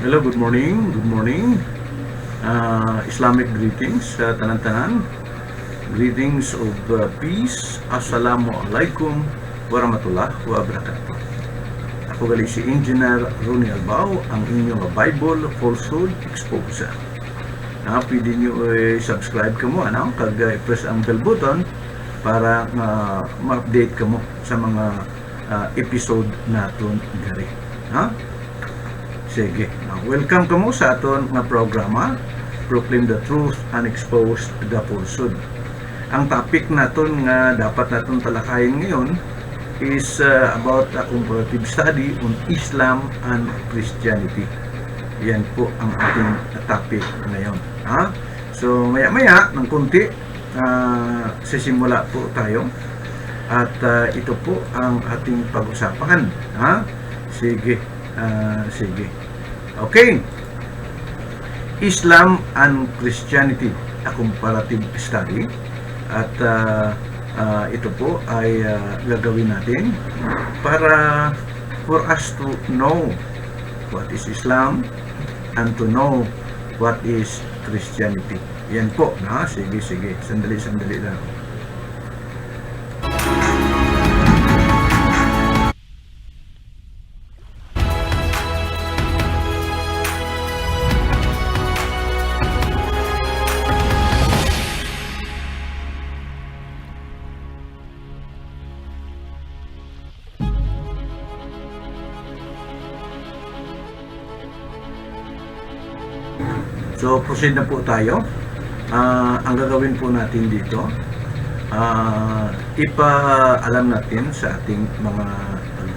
Hello, good morning. Good morning. Islamic greetings sa tanan-tanan. Greetings of peace. Assalamualaikum warahmatullahi wabarakatuh. Ako gali si Engineer Ronnie Albao, ang inyong Bible Falsehood Exposer. Pwede nyo subscribe ka mo, kag press ang bell button para ma-update ka mo sa mga episode naton gari. Sige, welcome ka mo sa aton nga programa, Proclaim the Truth and Expose the Falsehood. Ang topic naton nga dapat naton talakayin ngayon is about a comparative study on Islam and Christianity. Yan po ang ating topic ngayon. So maya-maya ng kunti sisimula po tayo at ito po ang ating pag-usapan. Sige. Sige. Okay. Islam and Christianity, a comparative study. At ito po ay gagawin natin para for us to know what is Islam and to know what is Christianity. Yan po, na? Sige, sandali lang. So, proceed na po tayo. Ang gagawin po natin dito, ipaalam natin sa ating mga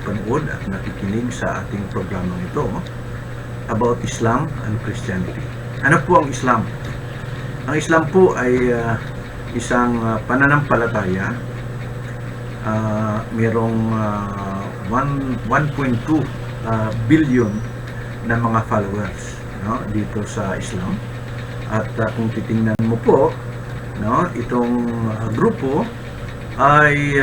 panood at nakikinig sa ating programang ito about Islam and Christianity. Ano po ang Islam? Ang Islam po ay isang pananampalataya. Mayroong 1.2 billion na mga followers, no, dito sa Islam. At kung titingnan mo po, no, itong grupo ay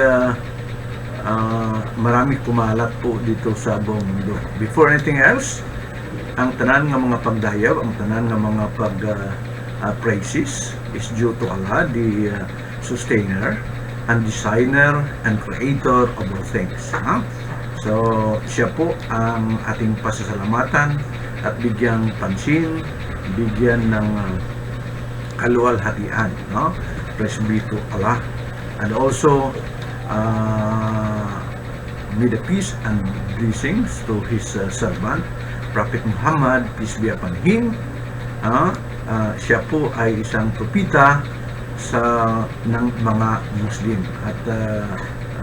marami kumalat po dito sa buong mundo. Before anything else, ang tanan ng mga pagdayaw, ang tanan ng mga praises is due to Allah, the sustainer and designer and creator of all things. So, siya po ang ating pasasalamatan at bigyang pansin, bigyan ng kaluwalhatian, no? Praise be to Allah. And also, may the peace and blessings to his servant, Prophet Muhammad, peace be upon him. Siya po ay isang propeta ng mga Muslim. At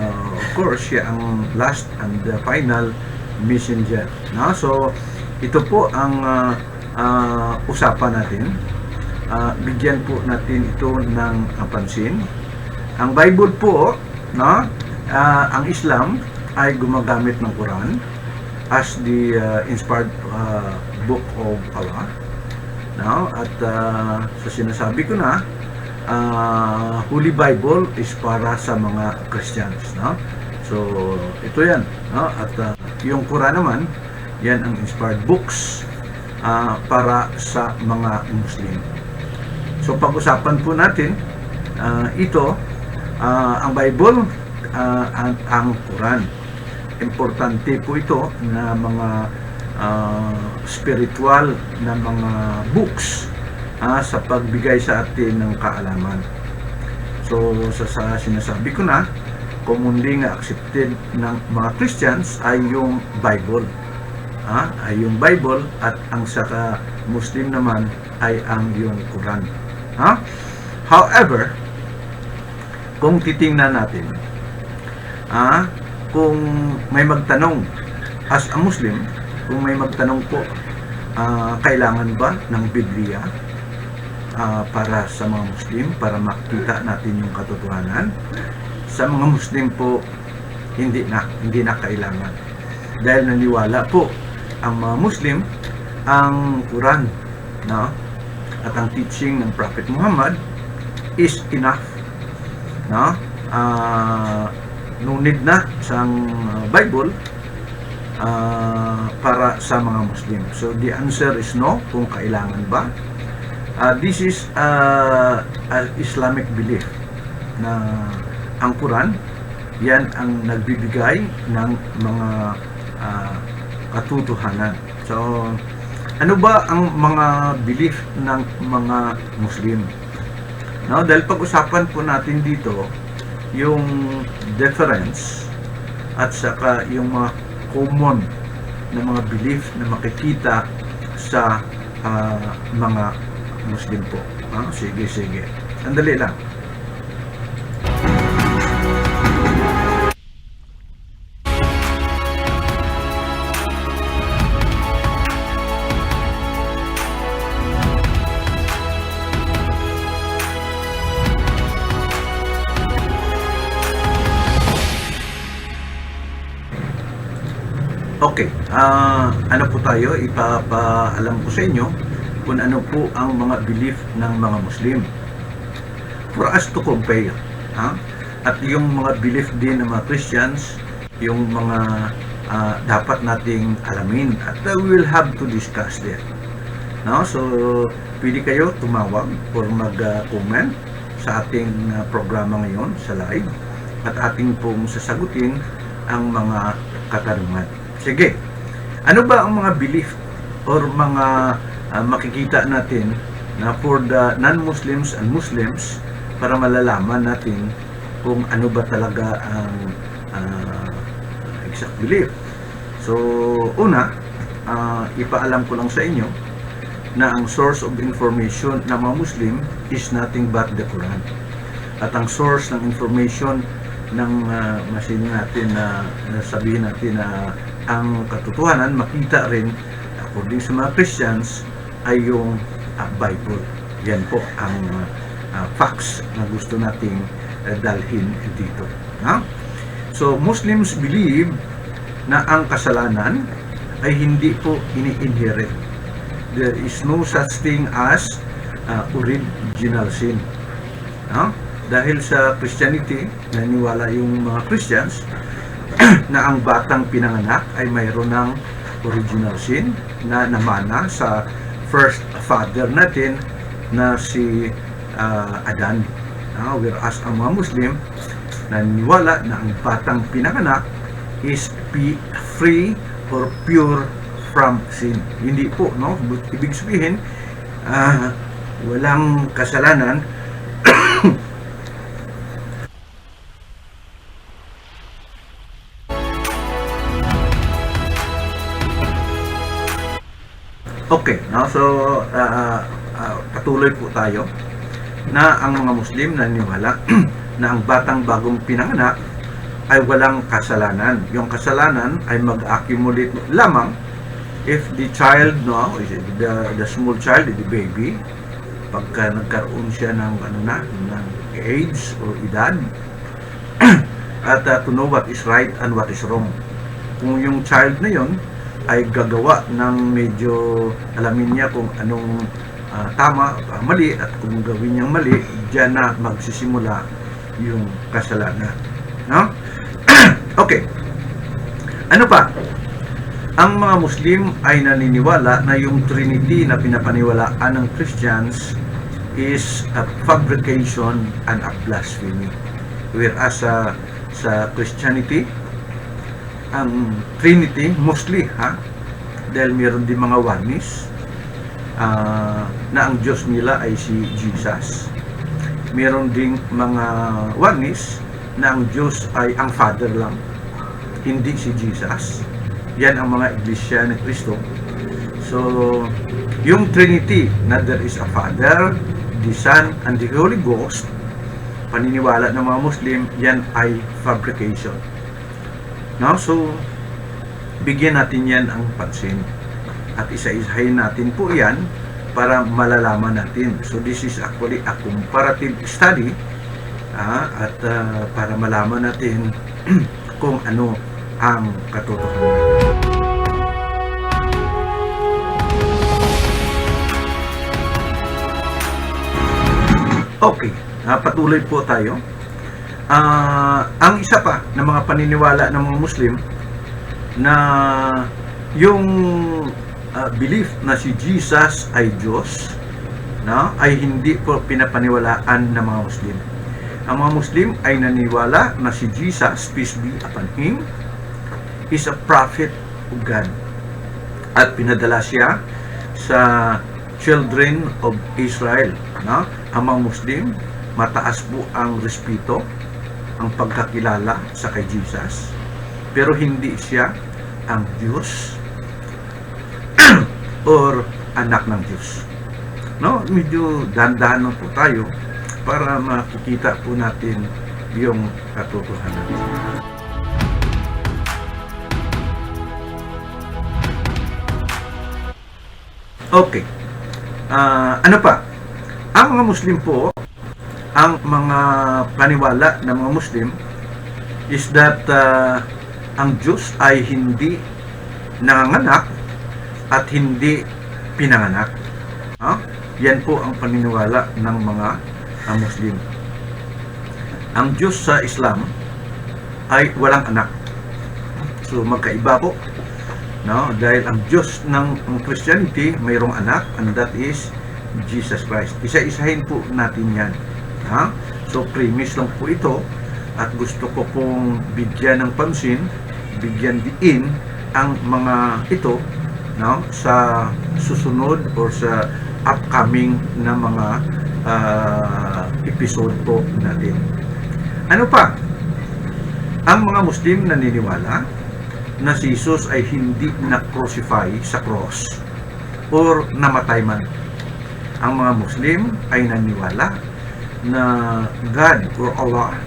of course, siya ang last and the final messenger. No? So, ito po ang usapan natin. Bigyan po natin ito ng pansin. Ang Bible po, no, ang Islam ay gumagamit ng Quran as the inspired book of Allah. No? At sa sinasabi ko na, Holy Bible is para sa mga Christians. No? So, ito yan. No? At yung Quran naman, yan ang inspired books para sa mga Muslim. So pag-usapan po natin ito, ang Bible, ang Quran. Importante po ito na mga spiritual na mga books sa pagbigay sa atin ng kaalaman. So sa sinasabi ko na, commonly nga accepted ng mga Christians ay yung Bible. Ay yung Bible, at ang saka Muslim naman ay ang yung Quran. However, kung titingnan natin, kung may magtanong as a Muslim, kung may magtanong po, kailangan ba ng Biblia para sa mga Muslim, para makita natin yung katotohanan? Sa mga Muslim po, hindi na kailangan. Dahil naniwala po ang mga Muslim, ang Quran, no, at ang teaching ng Prophet Muhammad is enough, no? No need na sa Bible para sa mga Muslim. So the answer is no, kung kailangan ba. This is an Islamic belief na ang Quran, yan ang nagbibigay ng mga katotohanan. So, ano ba ang mga belief ng mga Muslim? No, dahil pag-usapan po natin dito yung difference at saka yung mga common na mga belief na makikita sa mga Muslim po. Sige. Sandali lang. Okay, ano po tayo, ipapaalam ko sa inyo kung ano po ang mga belief ng mga Muslim. for us to compare. Ha? At yung mga belief din ng mga Christians, yung mga dapat nating alamin. At we will have to discuss there. No? So, pwede kayo tumawag or mag-comment sa ating programa ngayon sa live at ating pong sasagutin ang mga katanungan. Sige, ano ba ang mga belief or mga makikita natin na for the non-Muslims and Muslims para malalaman natin kung ano ba talaga ang exact belief. So, una, ipaalam ko lang sa inyo na ang source of information ng mga Muslim is nothing but the Quran. At ang source ng information ng masin natin na sabihin natin na ang katotohanan makita rin according sa mga Christians ay yung Bible. Yan po ang facts na gusto nating dalhin dito. Ha? So, Muslims believe na ang kasalanan ay hindi po ini-inherit. There is no such thing as original sin. No? Dahil sa Christianity, naniwala yung mga Christians na ang batang pinanganak ay mayroon ng original sin na namana sa first father natin na si Adan. Whereas ang mga Muslim naniniwala na ang batang pinanganak is free or pure from sin. Hindi po, no? Ibig sabihin, walang kasalanan. Okay, no? So, patuloy po tayo na ang mga Muslim naniniwala na ang batang bagong pinanganak ay walang kasalanan. Yung kasalanan ay mag-accumulate lamang if the child, no, the small child, the baby, pagka nagkaroon siya ng ng age or edad, at to know what is right and what is wrong. Kung yung child na yon ay gagawa ng medyo alamin niya kung anong tama, mali, at kung gawin niyang mali, diyan na magsisimula yung kasalanan. No? Okay. Ano pa? Ang mga Muslim ay naniniwala na yung Trinity na pinapaniwalaan ng Christians is a fabrication and a blasphemy. Whereas sa Christianity, ang Trinity mostly, dahil meron din mga oneness na ang Diyos nila ay si Jesus. Meron ding mga oneness na ang Diyos ay ang Father lang, hindi si Jesus. Yan ang mga iglesia ni Kristo. So, yung Trinity na there is a Father, the Son, and the Holy Ghost, paniniwala ng mga Muslim, yan ay fabrication. No? So, bigyan natin yan ang pansin. At isa-isahin natin po yan para malalaman natin. So, this is actually a comparative study at para malaman natin kung ano ang katotohanan. Okay, patuloy po tayo. Ang isa pa na mga paniniwala ng mga Muslim na yung belief na si Jesus ay Diyos, no, ay hindi po pinapaniwalaan ng mga Muslim. Ang mga Muslim ay naniniwala na si Jesus, peace be upon him, is a prophet of God. At pinadala siya sa children of Israel. No? Ang mga Muslim, mataas po ang respeto, ang pagkakilala sa kay Jesus. Pero hindi siya ang Diyos or anak ng Diyos. No? Medyo dahan-dahan po tayo para makikita po natin yung katotohanan. Okay. Ano pa? Ang mga Muslim po, ang mga paniwala ng mga Muslim is that ang Diyos ay hindi nanganganak at hindi pinanganak. Yan po ang paniniwala ng mga Muslim. Ang Diyos sa Islam ay walang anak. So magkaiba po, no? Dahil ang Diyos ng Christianity mayroong anak, and that is Jesus Christ. Isa-isahin po natin yan. Ha? So premise lang po ito, at gusto ko pong bigyan ng pansin, bigyan diin ang mga ito, no, sa susunod or sa upcoming na mga episode po natin. Ano pa? Ang mga Muslim naniniwala na si Jesus ay hindi na-crucify sa cross or namatay man. Ang mga Muslim ay naniniwala na God or Allah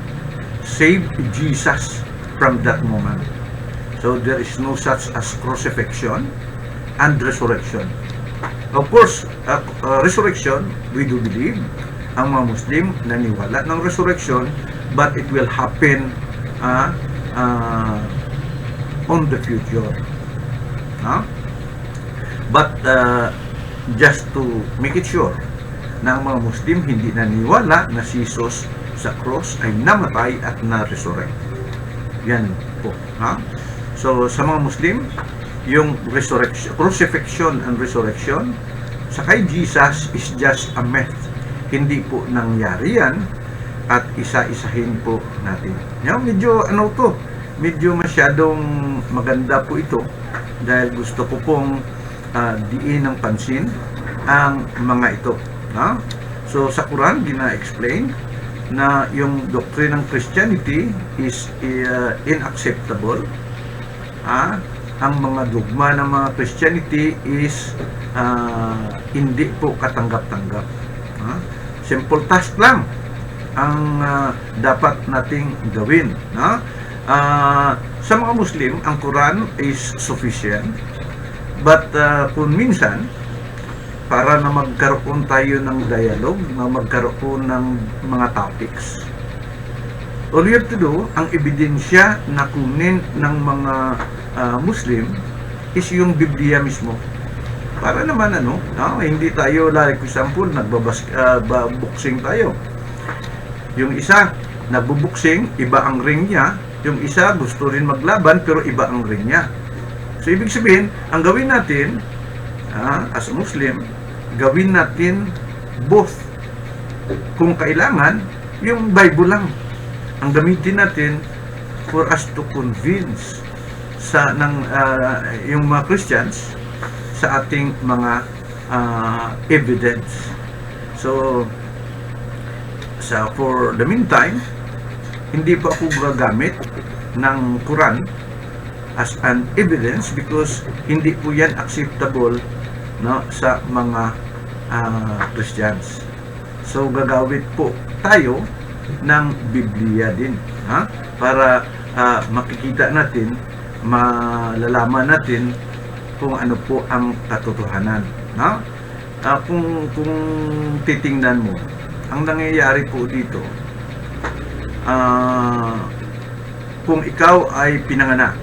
saved Jesus from that moment. So there is no such as crucifixion and resurrection. Of course, resurrection, we do believe. Ang mga Muslim naniwala ng resurrection, but it will happen on the future. But just to make it sure na ang mga Muslim hindi naniwala na si Jesus sa cross ay namatay at na-resurrect. Yan po. So sa mga Muslim, yung resurrection, crucifixion and resurrection sa kay Jesus is just a myth. Hindi po nangyari yan, at isa-isahin po natin. Medyo medyo masyadong maganda po ito, dahil gusto ko pong diin ng pansin ang mga ito. So sa Quran gina-explain na yung doctrine ng Christianity is inacceptable. Ang mga dogma ng mga Christianity is hindi po katanggap-tanggap. Simple task lang ang dapat nating gawin. Sa mga Muslim, ang Quran is sufficient, but kung minsan, para na magkaroon tayo ng dialogue, na magkaroon ng mga topics, all you have to do, ang ebidensya na kunin ng mga Muslim is yung Biblia mismo. Para naman hindi tayo, like example, nagbaboxing tayo. Yung isa, nagbuboxing, iba ang ring niya. Yung isa, gusto rin maglaban, pero iba ang ring niya. So, ibig sabihin, ang gawin natin, as a Muslim, gawin natin both. Kung kailangan, yung Bible lang ang gamitin natin for us to convince yung mga Christians sa ating mga evidence. So for the meantime, hindi pa ako gagamit ng Quran as an evidence, because hindi po yan acceptable sa mga Christians. So gagawin po tayo ng Biblia din, para makikita natin, malalaman natin kung ano po ang katotohanan. Kung titingnan mo, ang nangyayari po dito, kung ikaw ay pinanganak,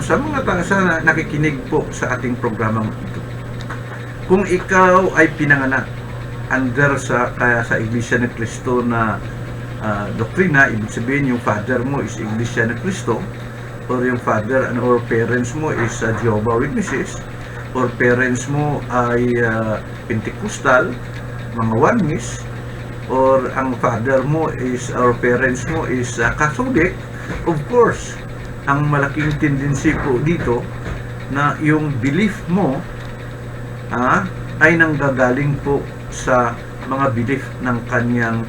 sa mga nakikinig po sa ating programang ito, kung ikaw ay pinanganak under sa Iglesia ni Cristo na doktrina, ibig sabihin yung father mo is Iglesia ni Cristo, or yung father or parents mo is Jehovah Witnesses, or parents mo ay Pentecostal, mga Oneness, or ang father mo is, or parents mo is Catholic, of course, ang malaking tendency po dito na yung belief mo ay nanggagaling po sa mga belief ng kanyang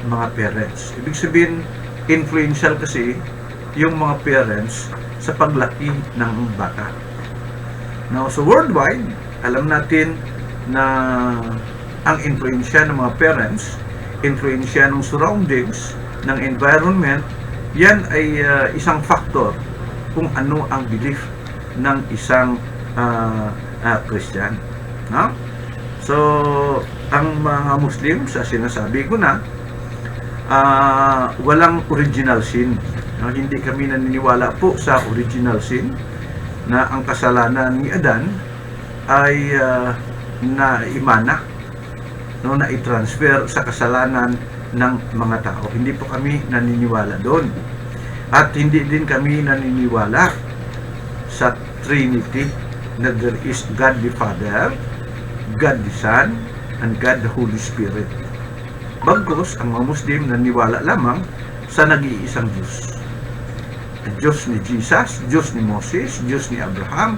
mga parents. Ibig sabihin, influential kasi yung mga parents sa paglaki ng bata. Now, so worldwide, alam natin na ang influensya ng mga parents, influensya ng surroundings, ng environment, yan ay isang factor kung ano ang belief ng isang Christian. So, ang mga Muslim, sa sinasabi ko na, walang original sin. Hindi kami naniniwala po sa original sin, na ang kasalanan ni Adan ay naimana no, na i-transfer sa kasalanan ng mga tao. Hindi po kami naniniwala doon. At hindi din kami naniniwala sa Trinity, na there is God the Father, God the Son, and God the Holy Spirit. Bagkus, ang mga Muslim naniniwala lamang sa nag-iisang Diyos. Ang Diyos ni Jesus, Diyos ni Moses, Diyos ni Abraham,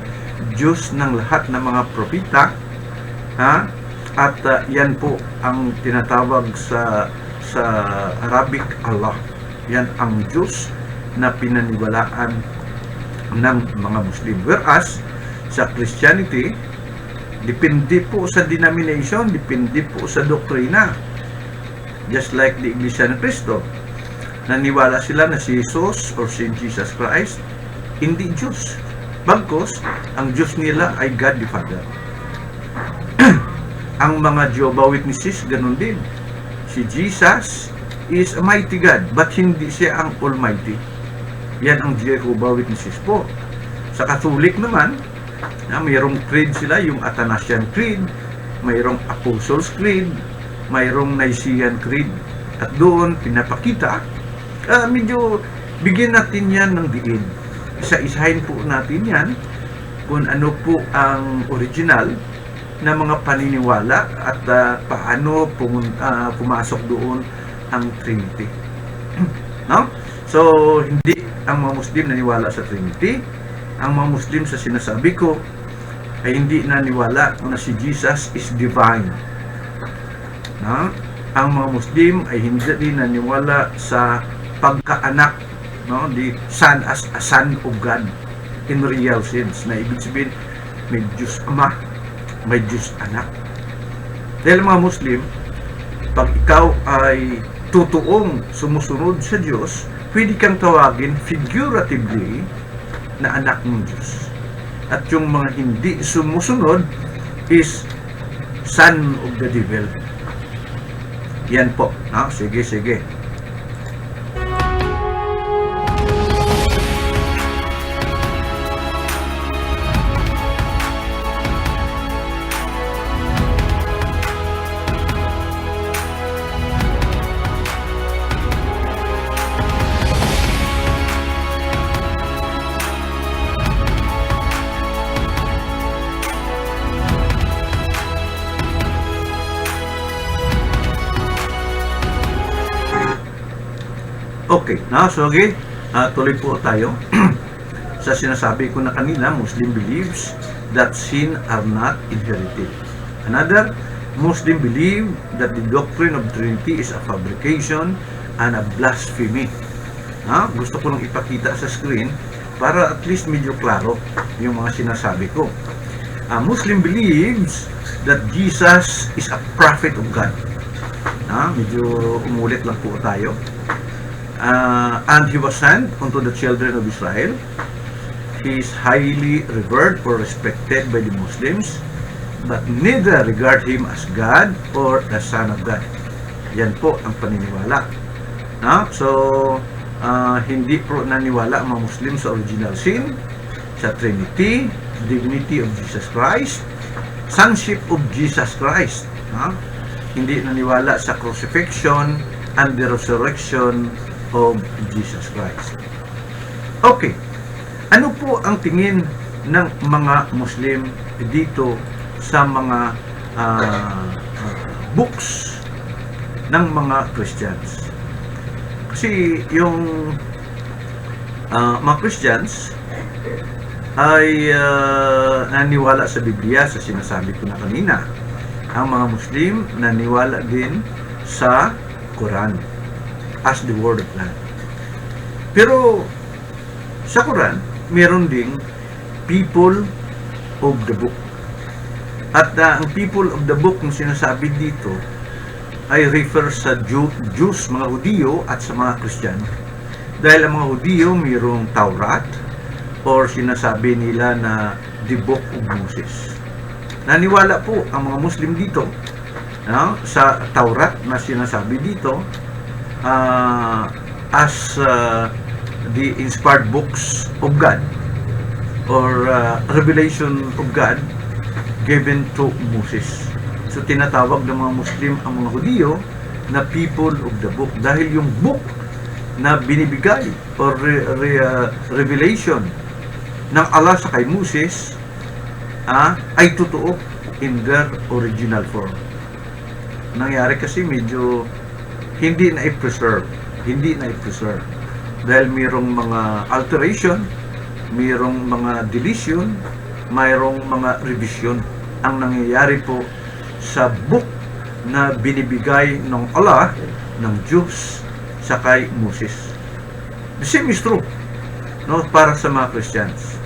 Diyos ng lahat ng mga propita, ha? At yan po ang tinatawag sa Arabic Allah. Yan ang Diyos na pinaniwalaan ng mga Muslim. Whereas sa Christianity, depende po sa denomination, depende po sa doktrina. Just like the Iglesia ni Cristo, naniwala sila na si Jesus or si Jesus Christ hindi Diyos. Bagkus, ang Diyos nila ay God the Father. Ang mga Jehovah Witnesses, ganun din. Si Jesus is a mighty God, but hindi siya ang Almighty. Yan ang Jehovah Witnesses po. Sa Catholic naman, mayroong creed sila, yung Athanasian Creed, mayroong Apostles' Creed, mayroong Nicene Creed. At doon, pinapakita, medyo bigyan natin yan ng diin. Isa-isahin po natin yan kung ano po ang original na mga paniniwala at paano pumasok doon ang Trinity. No? So, hindi ang mga Muslim naniwala sa Trinity. Ang mga Muslim sa sinasabi ko ay hindi naniwala na si Jesus is divine. No? Ang mga Muslim ay hindi rin naniwala sa pagkaanak, no, the Son as a Son of God in real sense, na ibig sabihin may Diyos Ama, may Diyos Anak. Dahil mga Muslim, pag ikaw ay totoong sumusunod sa Diyos, pwede kang tawagin figuratively na anak ng Diyos. At yung mga hindi sumusunod is son of the devil. Yan po. Sige. Okay, tuloy po tayo. Sa sinasabi ko na kanina, Muslim believes that sin are not inherited. Another, Muslim believe that the doctrine of Trinity is a fabrication and a blasphemy. Gusto ko lang ipakita sa screen para at least medyo klaro yung mga sinasabi ko. Muslim believes that Jesus is a prophet of God. Medyo umulit lang po tayo. And he was sent unto the children of Israel. He is highly revered or respected by the Muslims, but neither regard him as God or the Son of God. Yan po ang paniniwala. Hindi po naniwala ang mga Muslim sa original sin, sa Trinity, divinity of Jesus Christ, sonship of Jesus Christ. Hindi naniwala sa crucifixion and the resurrection of Jesus Christ. Okay. Ano po ang tingin ng mga Muslim dito sa mga books ng mga Christians? Kasi yung mga Christians ay naniwala sa Biblia, sa sinasabi ko na kanina. Ang mga Muslim naniwala din sa Quran as the Word of God. Pero sa Quran, meron ding people of the book. At ang people of the book na sinasabi dito ay refer sa Jews, mga Hudiyo at sa mga Kristiyano. Dahil ang mga Hudiyo mayroong Taurat or sinasabi nila na the Book of Moses. Naniwala po ang mga Muslim dito sa Taurat na sinasabi dito as the inspired books of God or revelation of God given to Moses. So tinatawag ng mga Muslim ang mga Hudyo na people of the book dahil yung book na binibigay or revelation ng Allah sa kay Moses ay totoo in their original form. Nangyari kasi medyo hindi na i-preserve dahil mayroong mga alteration, mayroong mga deletion, mayroong mga revision ang nangyayari po sa book na binibigay ng Allah, ng Diyos sa kay Moses. The same is true, no, para sa mga Christians.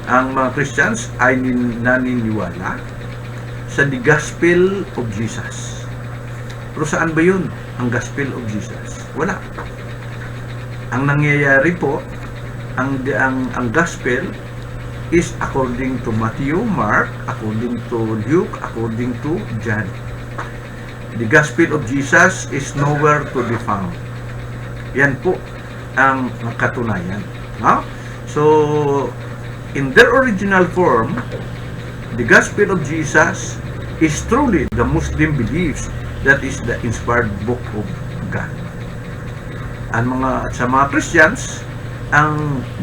Ang mga Christians ay naniniwala sa the Gospel of Jesus. Pero saan ba yun, ang Gospel of Jesus? Wala. Ang nangyayari po, ang Gospel is according to Matthew, Mark, according to Luke, according to John. The Gospel of Jesus is nowhere to be found. Yan po ang katunayan. No? So, in their original form, the Gospel of Jesus is truly the Muslim beliefs that is the inspired book of God. Sa mga Christians,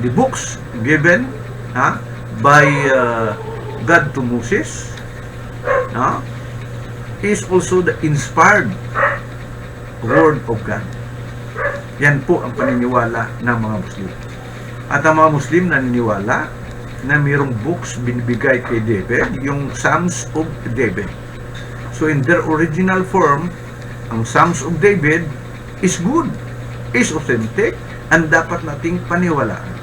the books given by God to Moses is also the inspired word of God. Yan po ang paniniwala ng mga Muslim. At ang mga Muslim naniniwala na mayroong books binibigay kay David, yung Psalms of David. So in their original form, ang Psalms of David is good, is authentic, and dapat nating paniwalaan.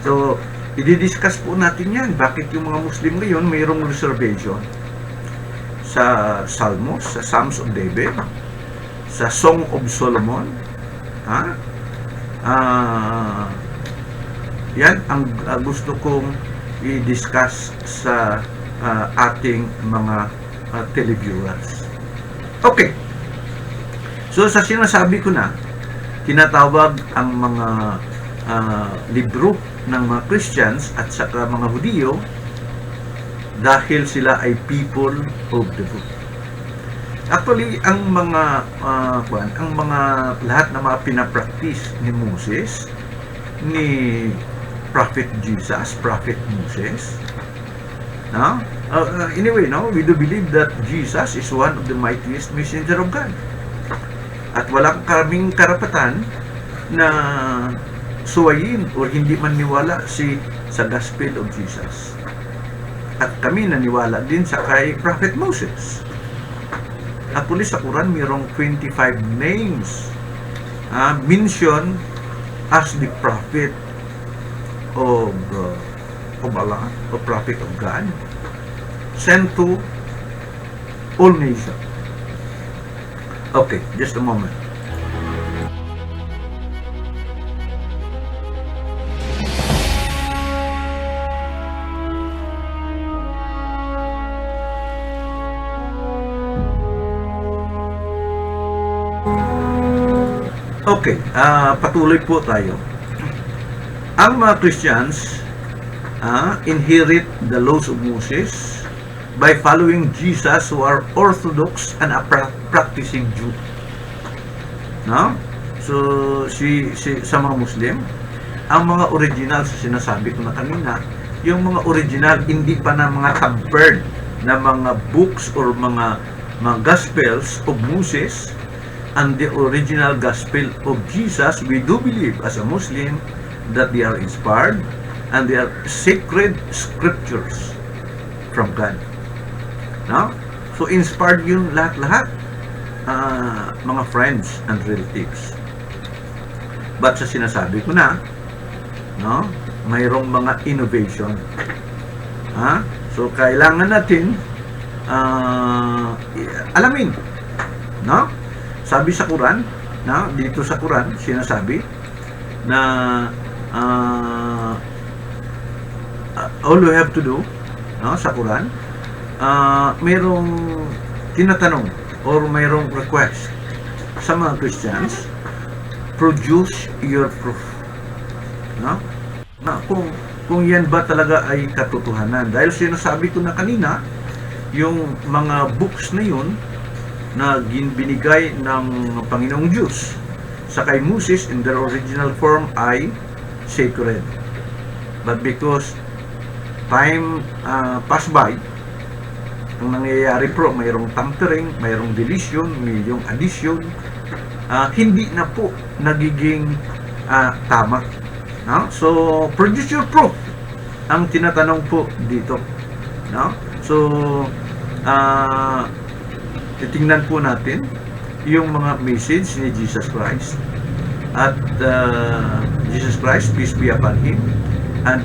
So, i-discuss po natin yan. Bakit yung mga Muslim ngayon mayroong reservation sa Psalmos, sa Psalms of David, sa Song of Solomon. Yan ang gusto kong i-discuss sa ating mga televiewers. Okay. So, sa sinasabi ko na, tinatawag ang mga libro ng mga Christians at saka mga Hudyo dahil sila ay people of the book. Actually, ang mga lahat ng mga pinapractice ni Moses, ni Prophet Jesus, Prophet Moses, anyway, we do believe that Jesus is one of the mightiest messenger of God. At walang kaming karapatan na suwayin o hindi maniwala sa Gospel of Jesus. At kami naniwala din sa kay Prophet Moses. Actually, sa Quran, mayroong 25 names mentioned as the prophet of Allah, or prophet of God, sent to all nations. Okay, just a moment. Okay, patuloy po tayo. Ang mga Christians inherit the laws of Moses by following Jesus, who are orthodox and a practicing Jew. So, sa mga Muslim, ang mga original, sa sinasabi ko na kanina, yung mga original, hindi pa na mga tampered na mga books or mga Gospels of Moses, and the original Gospel of Jesus, we do believe as a Muslim that they are inspired and they are sacred scriptures from God. So inspired yung lahat-lahat, mga friends and relatives. But sa sinasabi ko na, mayroong mga innovation. So kailangan natin alamin, sabi sa Quran, dito sa Quran, sinasabi na all you have to do, sa Quran, mayroong tinatanong or mayroong request sa mga Christians, produce your proof. Kung yan ba talaga ay katotohanan. Dahil sinasabi ko na kanina, yung mga books na yun na binigay ng Panginoong Diyos sa kay Moses in their original form ay sacred. But because time passed by, ang nangyayari po, mayroong tampering, mayroong deletion, mayroong addition, hindi na po nagiging tama. No? So, produce your proof ang tinatanong po dito. No? So, titingnan po natin yung mga message ni Jesus Christ. At Jesus Christ, peace be upon him, and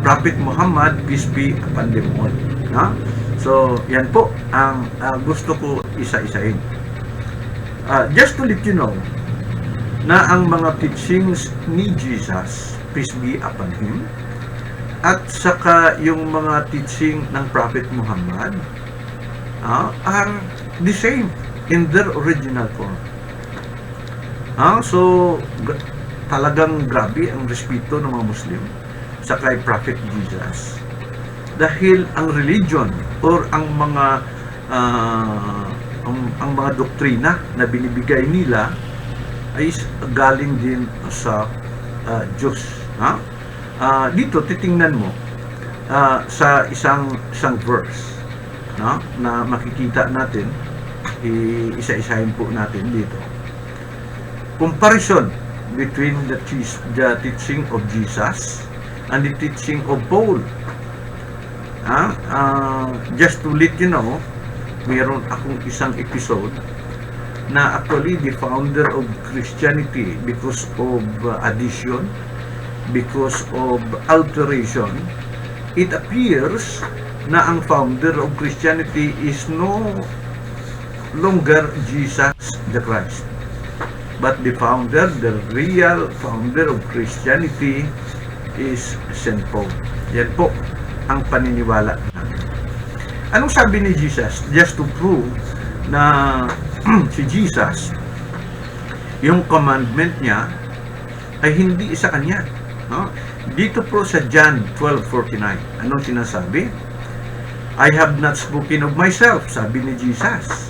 Prophet Muhammad, peace be upon them all. No? So, yan po ang gusto ko isa-isahin. Just to let you know, na ang mga teachings ni Jesus, peace be upon him, at saka yung mga teaching ng Prophet Muhammad are the same in their original form. So, talagang grabe ang respeto ng mga Muslim sa kay Prophet Jesus. Dahil ang religion or ang mga doktrina na binibigay nila ay galing din sa Diyos. Dito titingnan mo sa isang verse na makikita natin, isa-isahin po natin dito. Comparison between the teaching of Jesus and the teaching of Paul. Just to let you know, mayroon akong isang episode na actually the founder of Christianity, because of addition, because of alteration, it appears na ang founder of Christianity is no longer Jesus the Christ, but the real founder of Christianity is St. Paul. Yan po ang paniniwala namin. Anong sabi ni Jesus? Just to prove na si Jesus, yung commandment niya ay hindi isa kanya. Dito po sa John 12:49, anong sinasabi? I have not spoken of myself, sabi ni Jesus,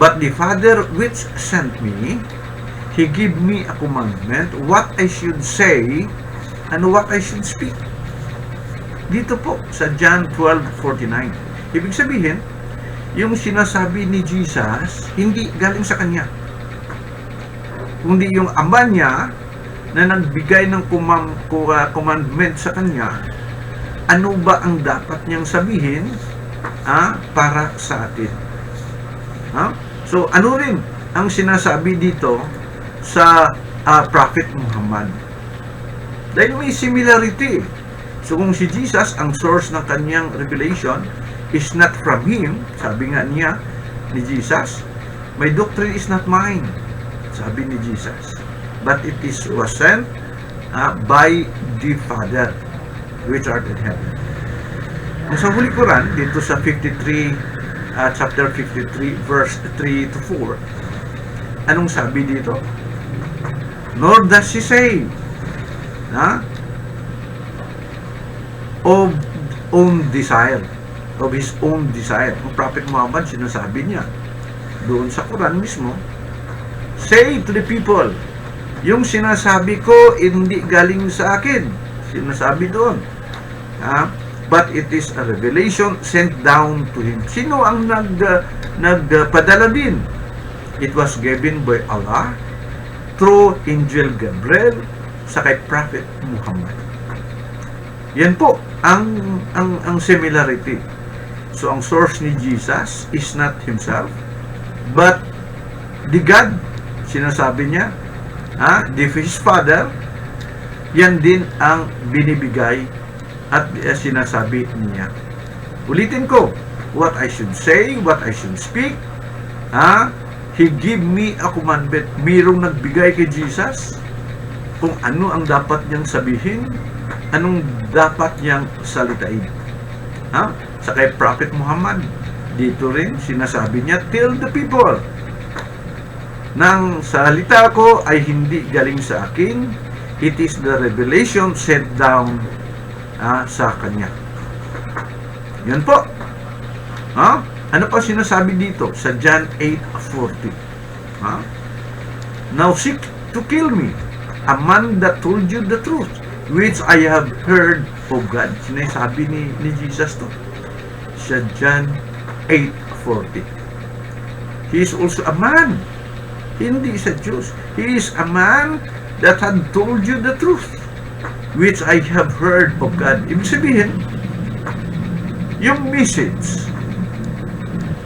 but the Father which sent me, He gave me a commandment, what I should say and what I should speak. Dito po sa John 12:49. Ibig sabihin, yung sinasabi ni Jesus, hindi galing sa kanya, kundi yung Ama niya na nagbigay ng commandment sa kanya, ano ba ang dapat niyang sabihin para sa atin. So, ano rin ang sinasabi dito sa Prophet Muhammad? Dahil may similarity. So, kung si Jesus, ang source ng kanyang revelation is not from him, sabi nga niya ni Jesus, my doctrine is not mine, sabi ni Jesus, but it was sent by the Father which art in heaven. Kung sa huli Quran, dito sa chapter 53, verse 3 to 4, anong sabi dito? Nor does he say of his own desire. Ang Prophet Muhammad, sinasabi niya doon sa Quran mismo, say to the people, yung sinasabi ko hindi galing sa akin, sinasabi doon, but it is a revelation sent down to him. Sino ang nagpadala din? It was given by Allah through Angel Gabriel sa kay Prophet Muhammad. Yan po ang similarity. So, ang source ni Jesus is not himself, but the God, sinasabi niya, his Father, yan din ang binibigay at sinasabi niya. Ulitin ko, what I should say, what I should speak, He give me a commandment. Mayroong nagbigay kay Jesus kung ano ang dapat niyang sabihin, anong dapat niyang salitain. Sa kay Prophet Muhammad, dito rin sinasabi niya, tell the people, nang salita ko ay hindi galing sa akin, it is the revelation sent down sa kanya. Yan po Ano pa sinasabi dito sa John 8:40? Now seek to kill me, a man that told you the truth, which I have heard of God. Sinasabi ni Jesus to sa John 8:40. He is also a man. Hindi sa Diyos. He is a man that had told you the truth, which I have heard of God. Ibig sabihin, yung message,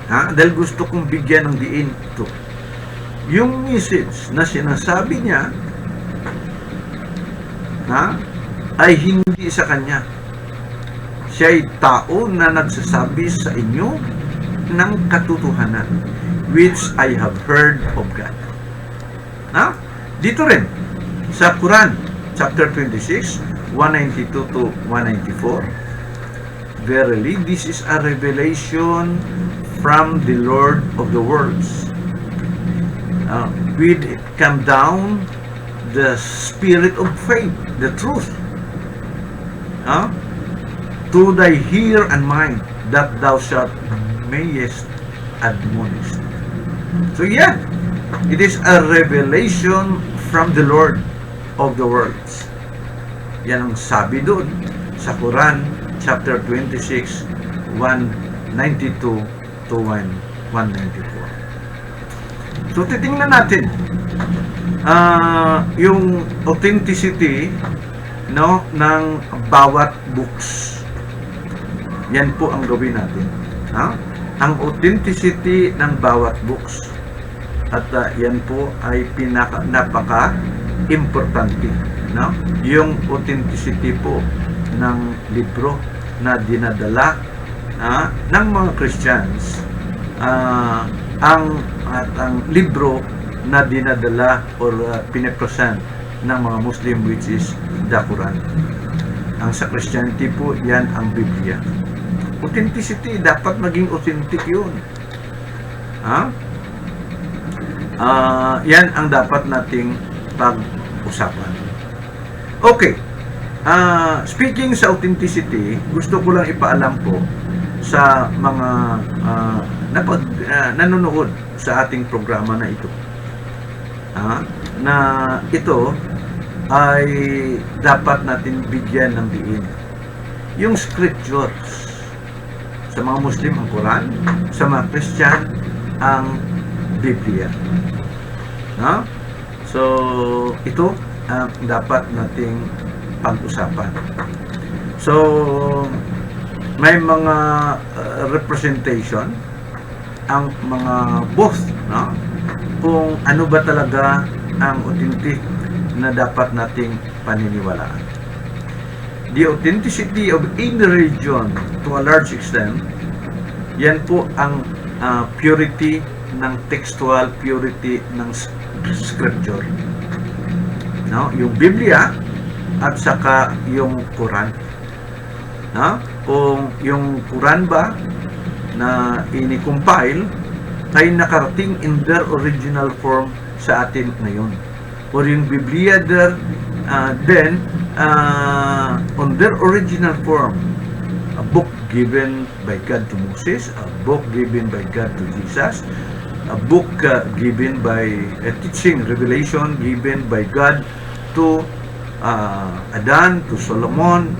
dahil gusto kong bigyan ng diin ito, yung message na sinasabi niya, ay hindi sa kanya. Siya ay tao na nagsasabi sa inyo ng katotohanan, which I have heard of God. Dito rin, sa Quran, chapter 26, 192 to 194, verily, this is a revelation from the Lord of the worlds. With it come down the spirit of faith, the truth, to thy ear and mind, that thou shalt mayest admonish. So yeah, it is a revelation from the Lord of the worlds. Yan ang sabi doon sa Quran chapter 26, 192 to 194. So titingnan natin yung authenticity ng bawat books. Yan po ang gawin natin. Ang authenticity ng bawat books. At yan po ay napaka-importante. Yung authenticity po ng libro na dinadala ng mga Christians, ang libro na dinadala or pinipresent ng mga Muslim, which is the Quran. Ang sa Christianity po, yan ang Biblia. Authenticity, dapat maging authentic yun. Yan ang dapat nating pag-usapan. Okay. Speaking sa authenticity, gusto ko lang ipaalam po sa mga nanonood sa ating programa na ito, na ito ay dapat natin bigyan ng diin. Yung scriptures, sa mga Muslim ang Quran, sa mga Christian ang Biblia. So ito ang dapat nating pag-usapan. So may mga representation ang mga both, kung ano ba talaga ang authentic na dapat nating paniniwalaan. The authenticity of any religion to a large extent, yan po ang purity ng textual, purity ng scripture. Yung Biblia at saka yung Quran. Kung yung Quran ba na ini-compile ay nakarating in their original form sa atin ngayon, or yung Biblia then on their original form, a book given by God to Moses, a book given by God to Jesus, a book given by a teaching, revelation given by God to Adan, to Solomon,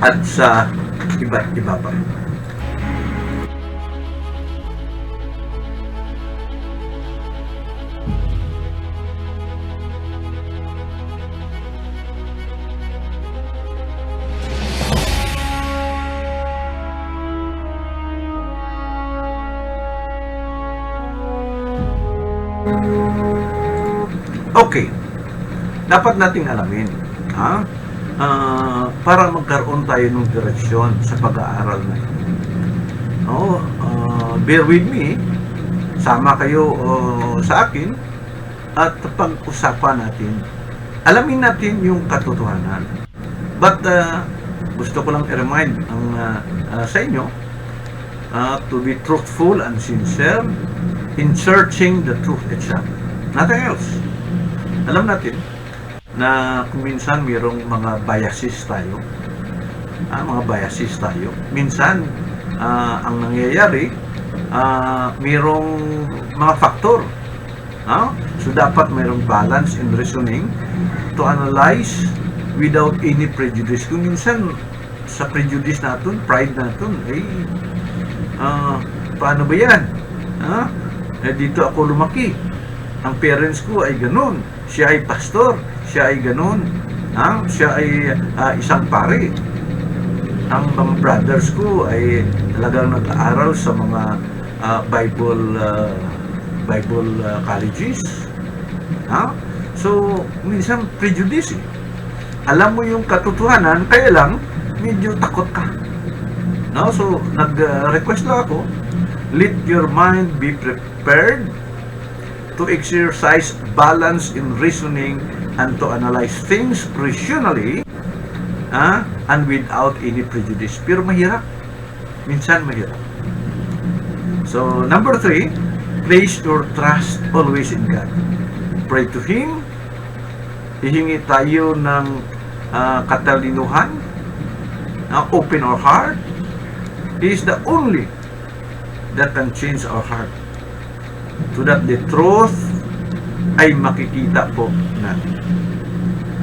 at sa iba't iba pa. Okay, dapat nating alamin, para magkaroon tayo ng direksyon sa pag-aaral na ito. Bear with me, sama kayo sa akin, at pag-usapan natin, alamin natin yung katotohanan. But gusto ko lang i-remind sa inyo to be truthful and sincere in searching the truth itself. Nothing else. Alam natin na kung minsan mayroong mga biases tayo. Minsan ang nangyayari, mayroong mga factor. So dapat mayroong balance in reasoning to analyze without any prejudice. Kung minsan sa prejudice natin, pride natin, paano ba yan? Dito ako lumaki. Ang parents ko ay ganun. Siya ay pastor. Siya ay ganun. Siya ay isang pare. Ang mga brothers ko ay talagang nag-aaral sa mga Bible colleges. So, minsan prejudice. Alam mo yung katotohanan, kaya lang medyo takot ka. So, nag-request lang ako, let your mind be prepared to exercise balance in reasoning and to analyze things rationally and without any prejudice. Pero mahirap. Minsan mahirap. So, number 3, place your trust always in God. Pray to Him. Hihingi tayo ng katalinuhan. Open our heart. He is the only that can change our heart so that the truth ay makikita po natin.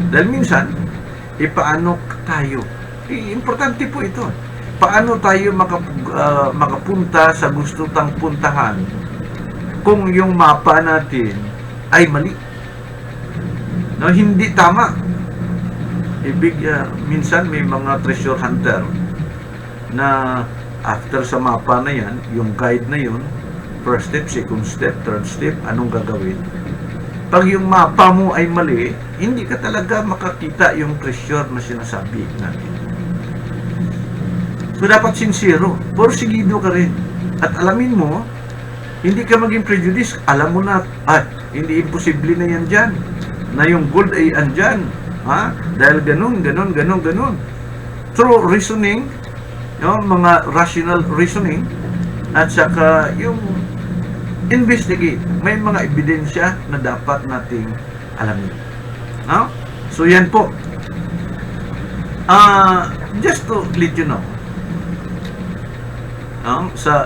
Dahil minsan, paano tayo? Importante po ito. Paano tayo makapunta sa gusto tang puntahan kung yung mapa natin ay mali? Hindi tama. Minsan may mga treasure hunter na after sa mapa na yan, yung guide na yun, first step, second step, third step, anong gagawin? Pag yung mapa mo ay mali, hindi ka talaga makakita yung treasure na sinasabi natin. So, dapat sincero, porsigido ka rin. At alamin mo, hindi ka maging prejudice. Alam mo na, hindi imposible na yan dyan. Na yung gold ay andyan. Dahil ganun. Through reasoning, mga rational reasoning, at saka yung investigate. May mga ebidensya na dapat nating alamin. So, yan po. Just to let you know, sa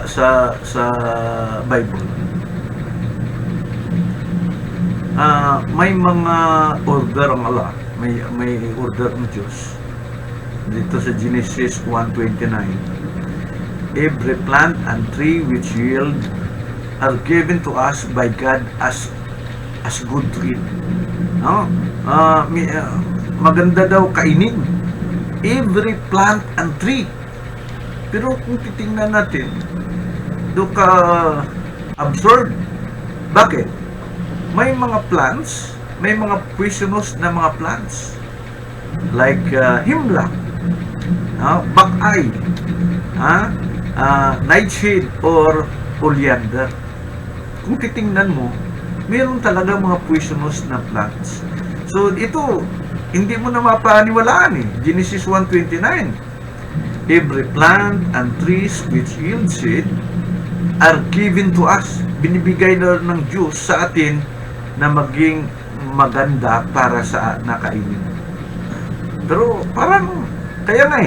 Bible, may mga order ang Allah, may order ng Diyos. Dito sa Genesis 1:29, every plant and tree which yield are given to us by God as good to eat. Maganda daw kainin every plant and tree. Pero kung titingnan natin, doon ka absurd. Bakit? May mga plants, may mga poisonous na mga plants. Like hemlock, buckeye, nightshade, or oleander. Kung titingnan mo, mayroon talaga mga poisonous na plants. So, ito, hindi mo na mapaniwalaan eh. Genesis 1:29. Every plant and trees which yield seed are given to us. Binibigay na ng Diyos sa atin na maging maganda para sa nakainin. Pero parang, kaya nga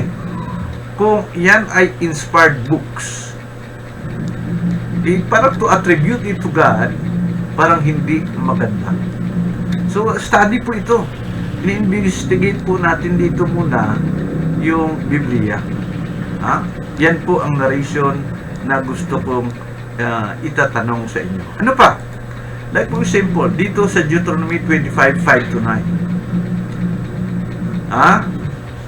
kung yan ay inspired books, parang to attribute it to God, parang hindi maganda. So, study po ito. I-investigate po natin dito muna yung Biblia. Yan po ang narration na gusto kong itatanong sa inyo. Ano pa? Like for example, dito sa Deuteronomy 25:5-9.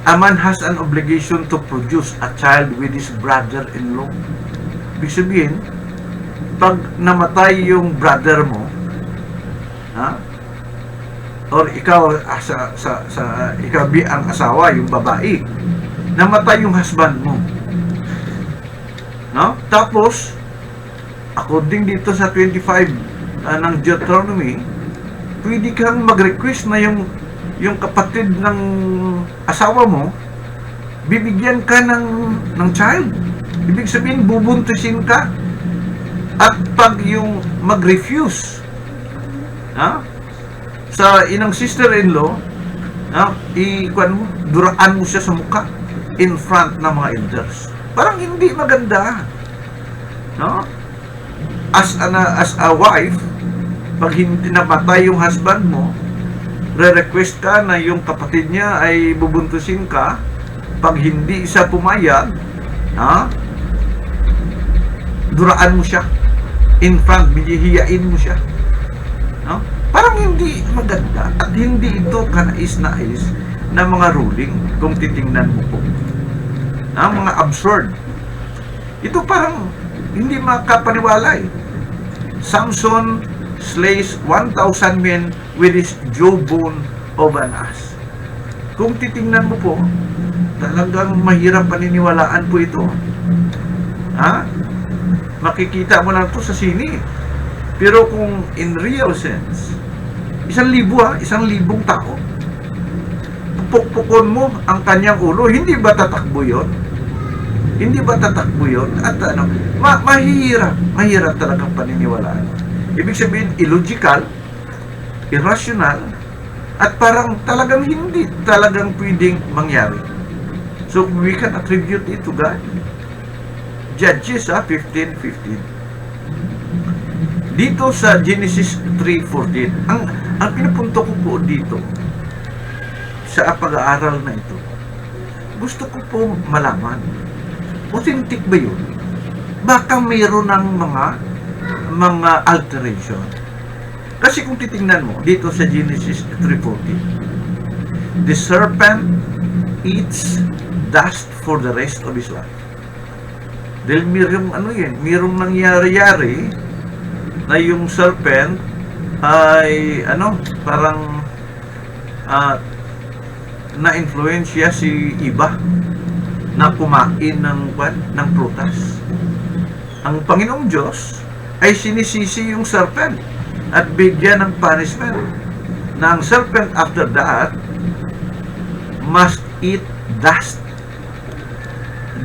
A man has an obligation to produce a child with his brother-in-law. Ibig sabihin, pag namatay yung brother mo, or ikaw ikaw ang asawa, yung babae, namatay yung husband mo. Tapos, according dito sa 25 ng Deuteronomy, pwede kang mag-request na yung kapatid ng asawa mo, bibigyan ka ng child. Ibig sabihin, bubuntisin ka. At pag yung mag-refuse sa inang sister-in-law, duraan mo siya sa mukha in front ng mga elders. Parang hindi maganda. No? As a wife, pag hindi namatay yung husband mo, re-request ka na yung kapatid niya ay bubuntusin ka. Pag hindi siya pumayag, duraan mo siya. In front, hihiyain mo siya. No? Parang hindi maganda at hindi ito kanais-nais na mga ruling kung titingnan mo po. Mga absurd. Ito parang hindi makapaniwala eh. Samson slays 1,000 men with his jawbone of an ass. Kung titingnan mo po, talagang mahirap paniniwalaan po ito. Makikita mo lang ito sa sini. Pero kung in real sense, 1,000 tao, pupukpukon mo ang kanyang ulo, hindi ba tatakbo yun? Hindi ba tatakbo yun? At mahirap talagang paniniwalaan. Ibig sabihin, illogical, irrational, at parang talagang hindi talagang pwedeng mangyari. So, we can attribute it to God. Judges 15:15. Dito sa Genesis 3:14, ang pinupunto ko po dito sa pag-aaral na ito, gusto ko po malaman, authentic ba yun? Baka mayroon ng mga alteration. Kasi kung titingnan mo dito sa Genesis 3:14, the serpent eats dust for the rest of his life. Dahil mayroong nangyari-yari na yung serpent ay parang na-influensya si Eva na kumain ng prutas. Ang Panginoong Diyos ay sinisisi yung serpent at bigyan ng punishment na ang serpent after that must eat dust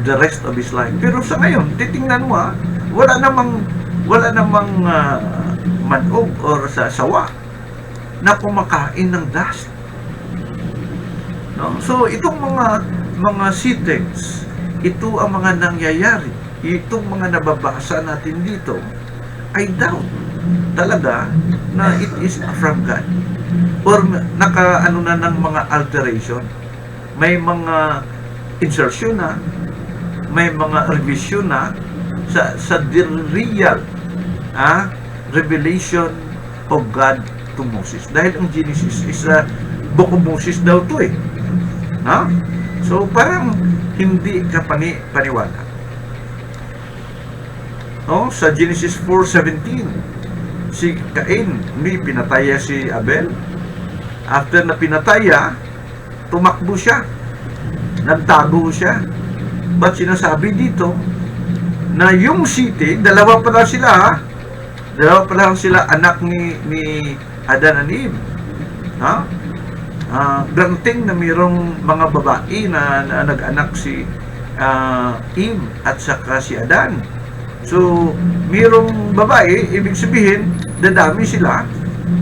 the rest of his life. Pero sa ngayon, titingnan mo wala namang manog or sawa na kumakain ng dust. No? So itong mga settings, ito ang mga nangyayari. Itong mga nababasa natin dito ay doubt talaga na it is from God. Or naka na ng mga alteration. May mga insertion na, may mga revision na sa the real revelation of God to Moses. Dahil ang Genesis is a book of Moses daw to eh. So parang hindi ka paniwala. Sa Genesis 4:17, si Cain, pinataya si Abel. After na pinataya, tumakbo siya. Nagtago siya. But sinasabi dito na yung city, dalawa pa lang sila anak ni Adan and Eve. Granting na mayroong mga babae na nag-anak si Eve at saka si Adan. So, mayroong babae, ibig sabihin, dadami sila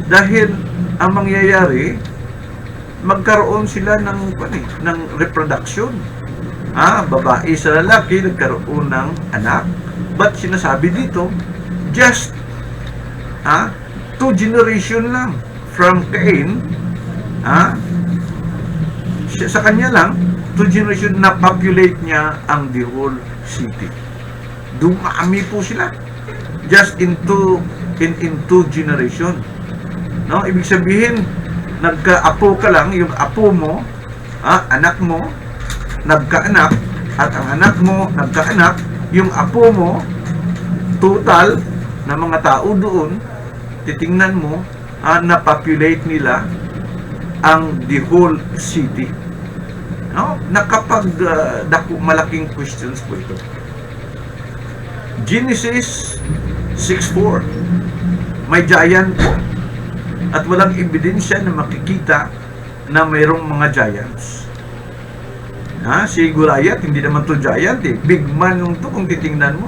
dahil ang mangyayari, magkaroon sila ng reproduction. Babae sa lalaki, nagkaroon ng anak. But sinasabi dito, just 2 generation lang from Cain, sa kanya lang, 2 generation na populate niya ang the whole city. Dumami po sila just in 2 generation. Ibig sabihin, nagka-apo ka lang, yung apo mo, anak mo, nagkaanak, at ang anak mo, nagkaanak, yung apo mo, total na mga tao doon, titingnan mo, na-populate nila ang the whole city. Malaking questions po ito. Genesis 6:4, may giant po at walang ebidensya na makikita na mayroong mga giants. Si Goliath, hindi naman to giant eh. Big man yung to kung titingnan mo.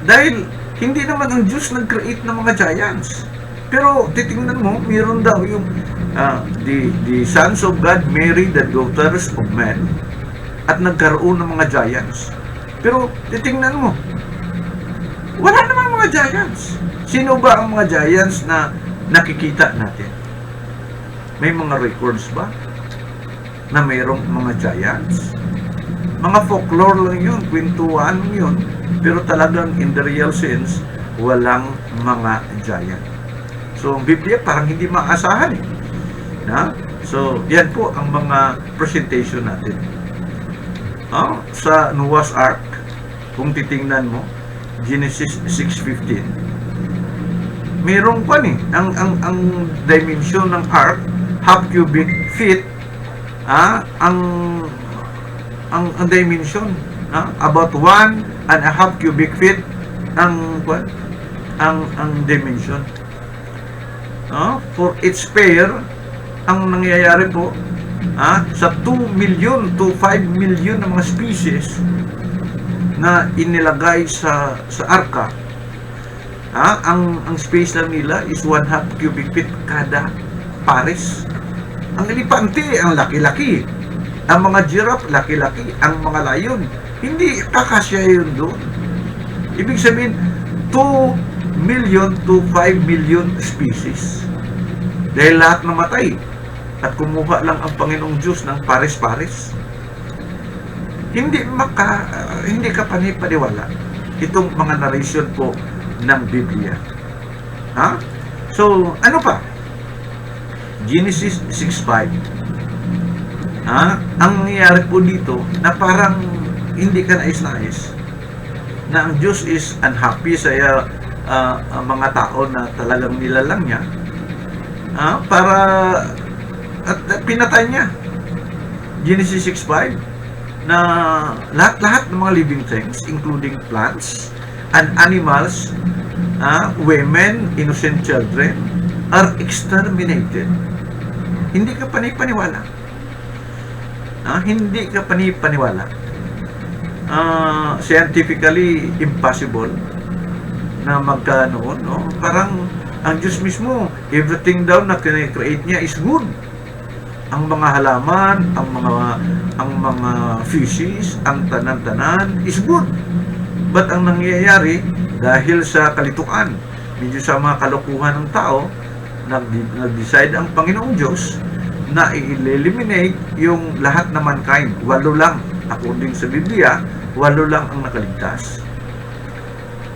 Dahil hindi naman ang Diyos nag-create ng mga giants. Pero titingnan mo, mayroon daw yung the sons of God marry the daughters of men. at nagkaroon ng mga giants. Pero titingnan mo, wala namang mga giants. Sino ba ang mga giants na nakikita natin? May mga records ba na mayroong mga giants? Mga folklore lang yun, kwentuhan yun, pero talagang in the real sense, walang mga giant. So, ang Biblia parang hindi maasahan eh. Na? So, yan po ang mga presentation natin. Sa Noah's Ark, kung titingnan mo, Genesis 6:15, mayroong pa eh, ang dimension ng ark, half cubic feet, ang dimension, about 1.5 cubic feet ang dimension. For each pair, ang nangyayari po, sa 2 million to 5 million na mga species na inilagay sa arka, ang space lang nila is 1/2 cubic feet kada pares. Ang elepante, ang laki-laki. Ang mga giraffe, laki-laki. Ang mga lion, hindi kakasya yun doon. Ibig sabihin, 2 million to 5 million species. Dahil lahat namatay. At kumuha lang ang Panginoong Diyos ng pares-pares. Hindi ka panipaniwala itong mga narration po ng Biblia. So, ano pa? Genesis 6:5. Ang nangyayari po dito na parang hindi ka nais-nais na ang Diyos is unhappy sa mga tao na talagang nilalang niya, para at pinatay niya. Genesis 6:5 na lahat ng mga living things, including plants and animals, women, innocent children, are exterminated. Hindi ka panipaniwala. Hindi ka panipaniwala. Scientifically impossible na magkanoon, no? Parang ang Diyos mismo, everything daw na kine-create niya is good. Ang mga halaman, ang mga fishes, ang tanan-tanan is good. But ang nangyayari, dahil sa kalituan, medyo sa mga kalokohan ng tao, nag-decide ang Panginoong Diyos na i-eliminate yung lahat na mankind. 8 lang, according sa Biblia, 8 lang ang nakaligtas.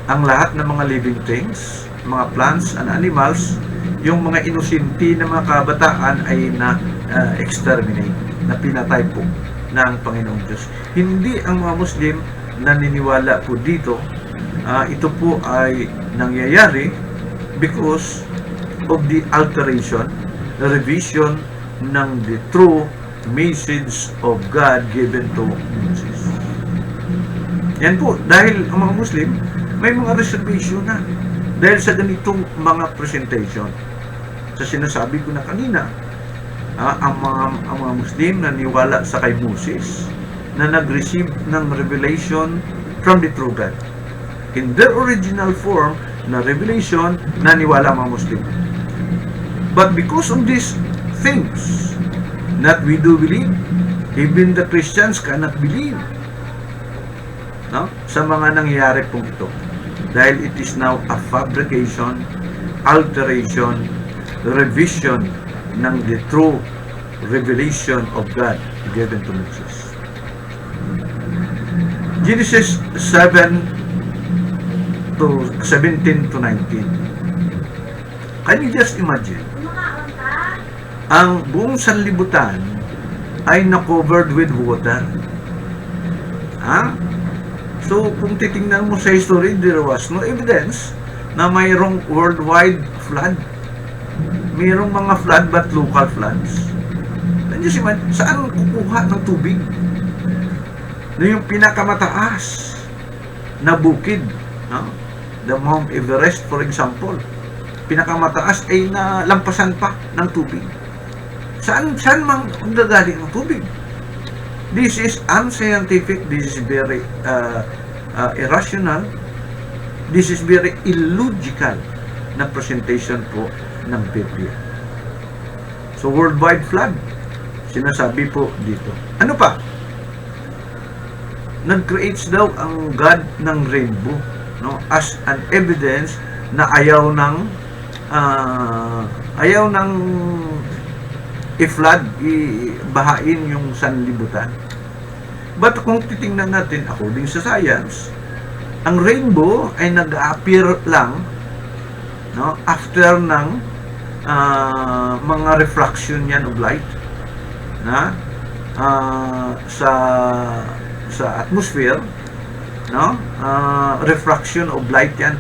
Ang lahat ng mga living things, mga plants and animals, yung mga inosente na mga kabataan ay na-exterminate, na pinatay po ng Panginoong Diyos. Hindi ang mga Muslim naniniwala po dito. Ito po ay nangyayari because of the alteration, the revision ng the true message of God given to Moses. Yan po, dahil ang mga Muslim may mga reservation na dahil sa ganitong mga presentation. Sa sinasabi ko na kanina, ang mga Muslim naniwala sa kay Moses na nag-receive ng revelation from the true God. In their original form na revelation, naniwala mga Muslim. But because of these things that we do believe, even the Christians cannot believe, no? Sa mga nangyayari pong ito. Dahil it is now a fabrication, alteration, revision ng the true revelation of God given to Moses. Genesis 17 to 19. Can you just imagine? Ang buong sanlibutan ay na-covered with water. So, kung titingnan mo sa history, there was no evidence na mayroong worldwide flood. Mayroong mga flood but local floods. Just imagine, saan kukuha ng tubig? Na yung pinakamataas na bukid, the Mount Everest for example, pinakamataas ay nalampasan pa ng tubig. Saan mang gagaling ang tubig? This is unscientific, this is very irrational, this is very illogical na presentation po ng Biblia. So, worldwide flood, sinasabi po dito. Ano pa? nag-creates daw ang God ng rainbow, no, as an evidence na ayaw ng i-flood, bahain yung sanlibutan. But kung titingnan natin according sa science, ang rainbow ay nag-appear lang, no, after ng mga refraction yan of light na sa atmosphere, no, refraction of light yan,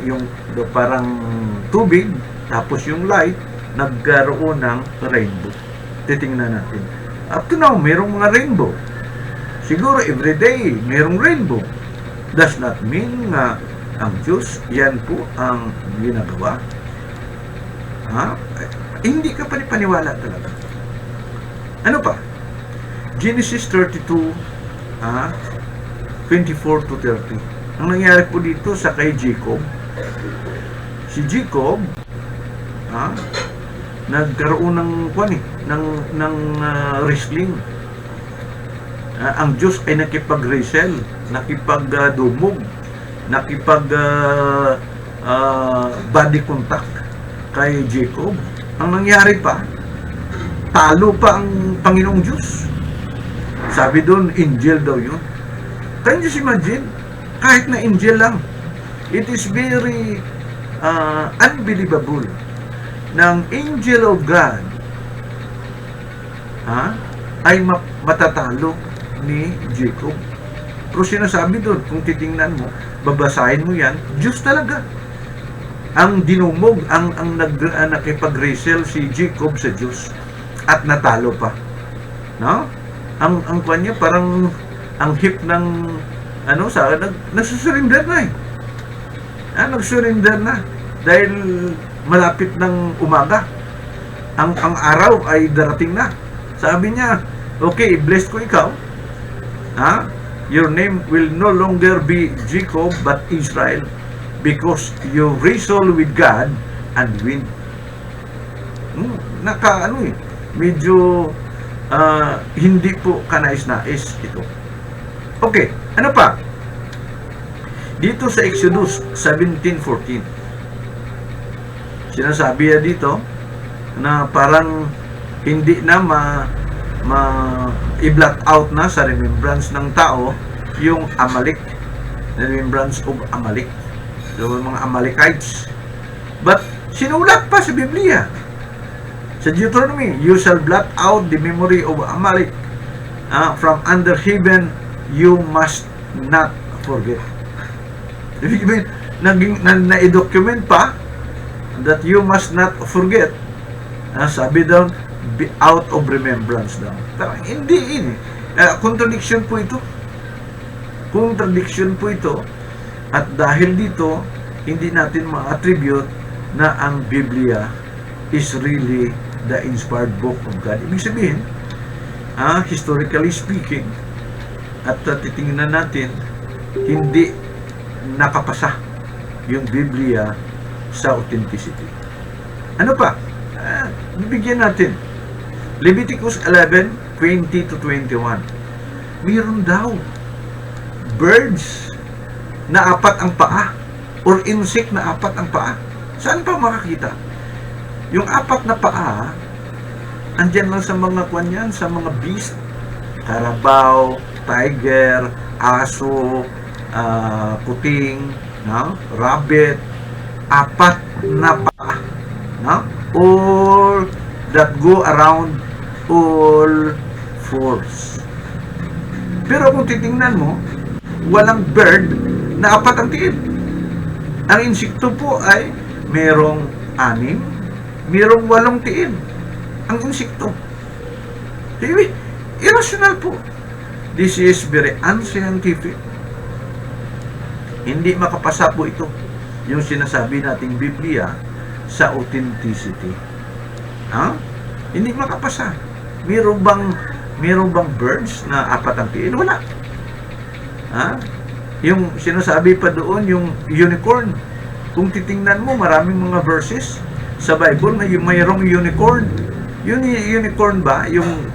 yung parang tubig, tapos yung light nagkaroon ng rainbow. Titingnan natin, up to now merong mga rainbow, siguro everyday merong rainbow. Does not mean nga ang Diyos yan po ang ginagawa. Hindi ka panipaniwala talaga. Ano pa? Genesis 32 24 to 30. Ang nangyari po dito sa kay Jacob, si Jacob nagkaroon ng wrestling. Ang Diyos ay nakipag-wrestle, nakipag-dumog, body contact kay Jacob. Ang nangyari pa, talo pa ang Panginoong Diyos. Sabi doon, angel daw yun. Can you imagine? Kahit na angel lang, it is very unbelievable ng angel of God ay matatalo ni Jacob. Pero sinasabi doon, kung titingnan mo, babasahin mo yan, Diyos talaga ang dinumog, ang nakipag-wrestle si Jacob sa Diyos at natalo pa, no? Ang kanya parang ang hip ng nagsurrender na nagsurrender na dahil malapit ng umaga, ang araw ay darating na. Sabi niya, okay, blessed ko ikaw, your name will no longer be Jacob but Israel, because you wrestle with God and win. Medyo hindi po kanais-nais ito. Okay, ano pa? Dito sa Exodus 17:14, sinasabi dito na parang hindi na i-blot out na sa remembrance ng tao yung Amalek, remembrance of Amalek, yung mga Amalekites. But sinulat pa sa Biblia, sa Deuteronomy, you shall blot out the memory of Amalek from under heaven, you must not forget. Ibig sabihin, na-document pa that you must not forget. Sabi daw, be out of remembrance daw. Pero hindi contradiction po ito. Contradiction po ito. At dahil dito, hindi natin ma-attribute na ang Biblia is really the inspired book of God. Ibig sabihin, historically speaking, at titingnan natin, hindi nakapasa yung Biblia sa authenticity. Ano pa? Bibigyan natin. Leviticus 11:20 to 21. Mayroon daw birds na 4 ang paa, or insect na 4 ang paa. Saan pa makakita? Yung 4 na paa, andyan lang sa mga kwanyan, sa mga beast, karabaw, tiger, aso, puting, rabbit, 4 na paa, all that go around all fours. Pero kung titingnan mo, walang bird na 4 ang tiid. Ang insekto po ay merong 6, merong 8 tiid. Ang insekto. Irrational po. This is very unscientific. Hindi makapasa po ito, yung sinasabi nating Biblia, sa authenticity. Hindi makapasa. Meron bang birds na 4 ang tiid? Wala. Yung sinasabi pa doon, yung unicorn. Kung titingnan mo, maraming mga verses sa Bible na yung mayroong unicorn. Yung unicorn ba, yung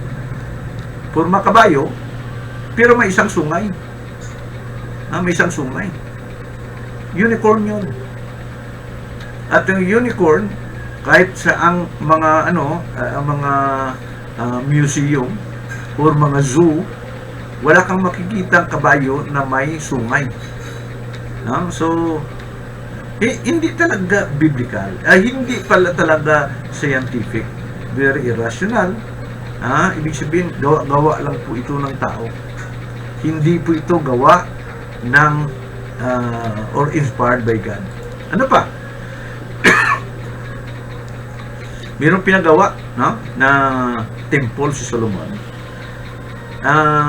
forma kabayo, Pero may isang sungay. May isang sungay. Unicorn yun. At yung unicorn, kahit sa ang mga museum or mga zoo, wala kang makikita kabayo na may sungay. So, hindi talaga biblical. Hindi pala talaga scientific. Very irrational. Ibig sabihin, gawa lang po ito ng tao. Hindi po ito gawa ng or inspired by God. Ano pa? Mayroong pinagawa na temple si Solomon.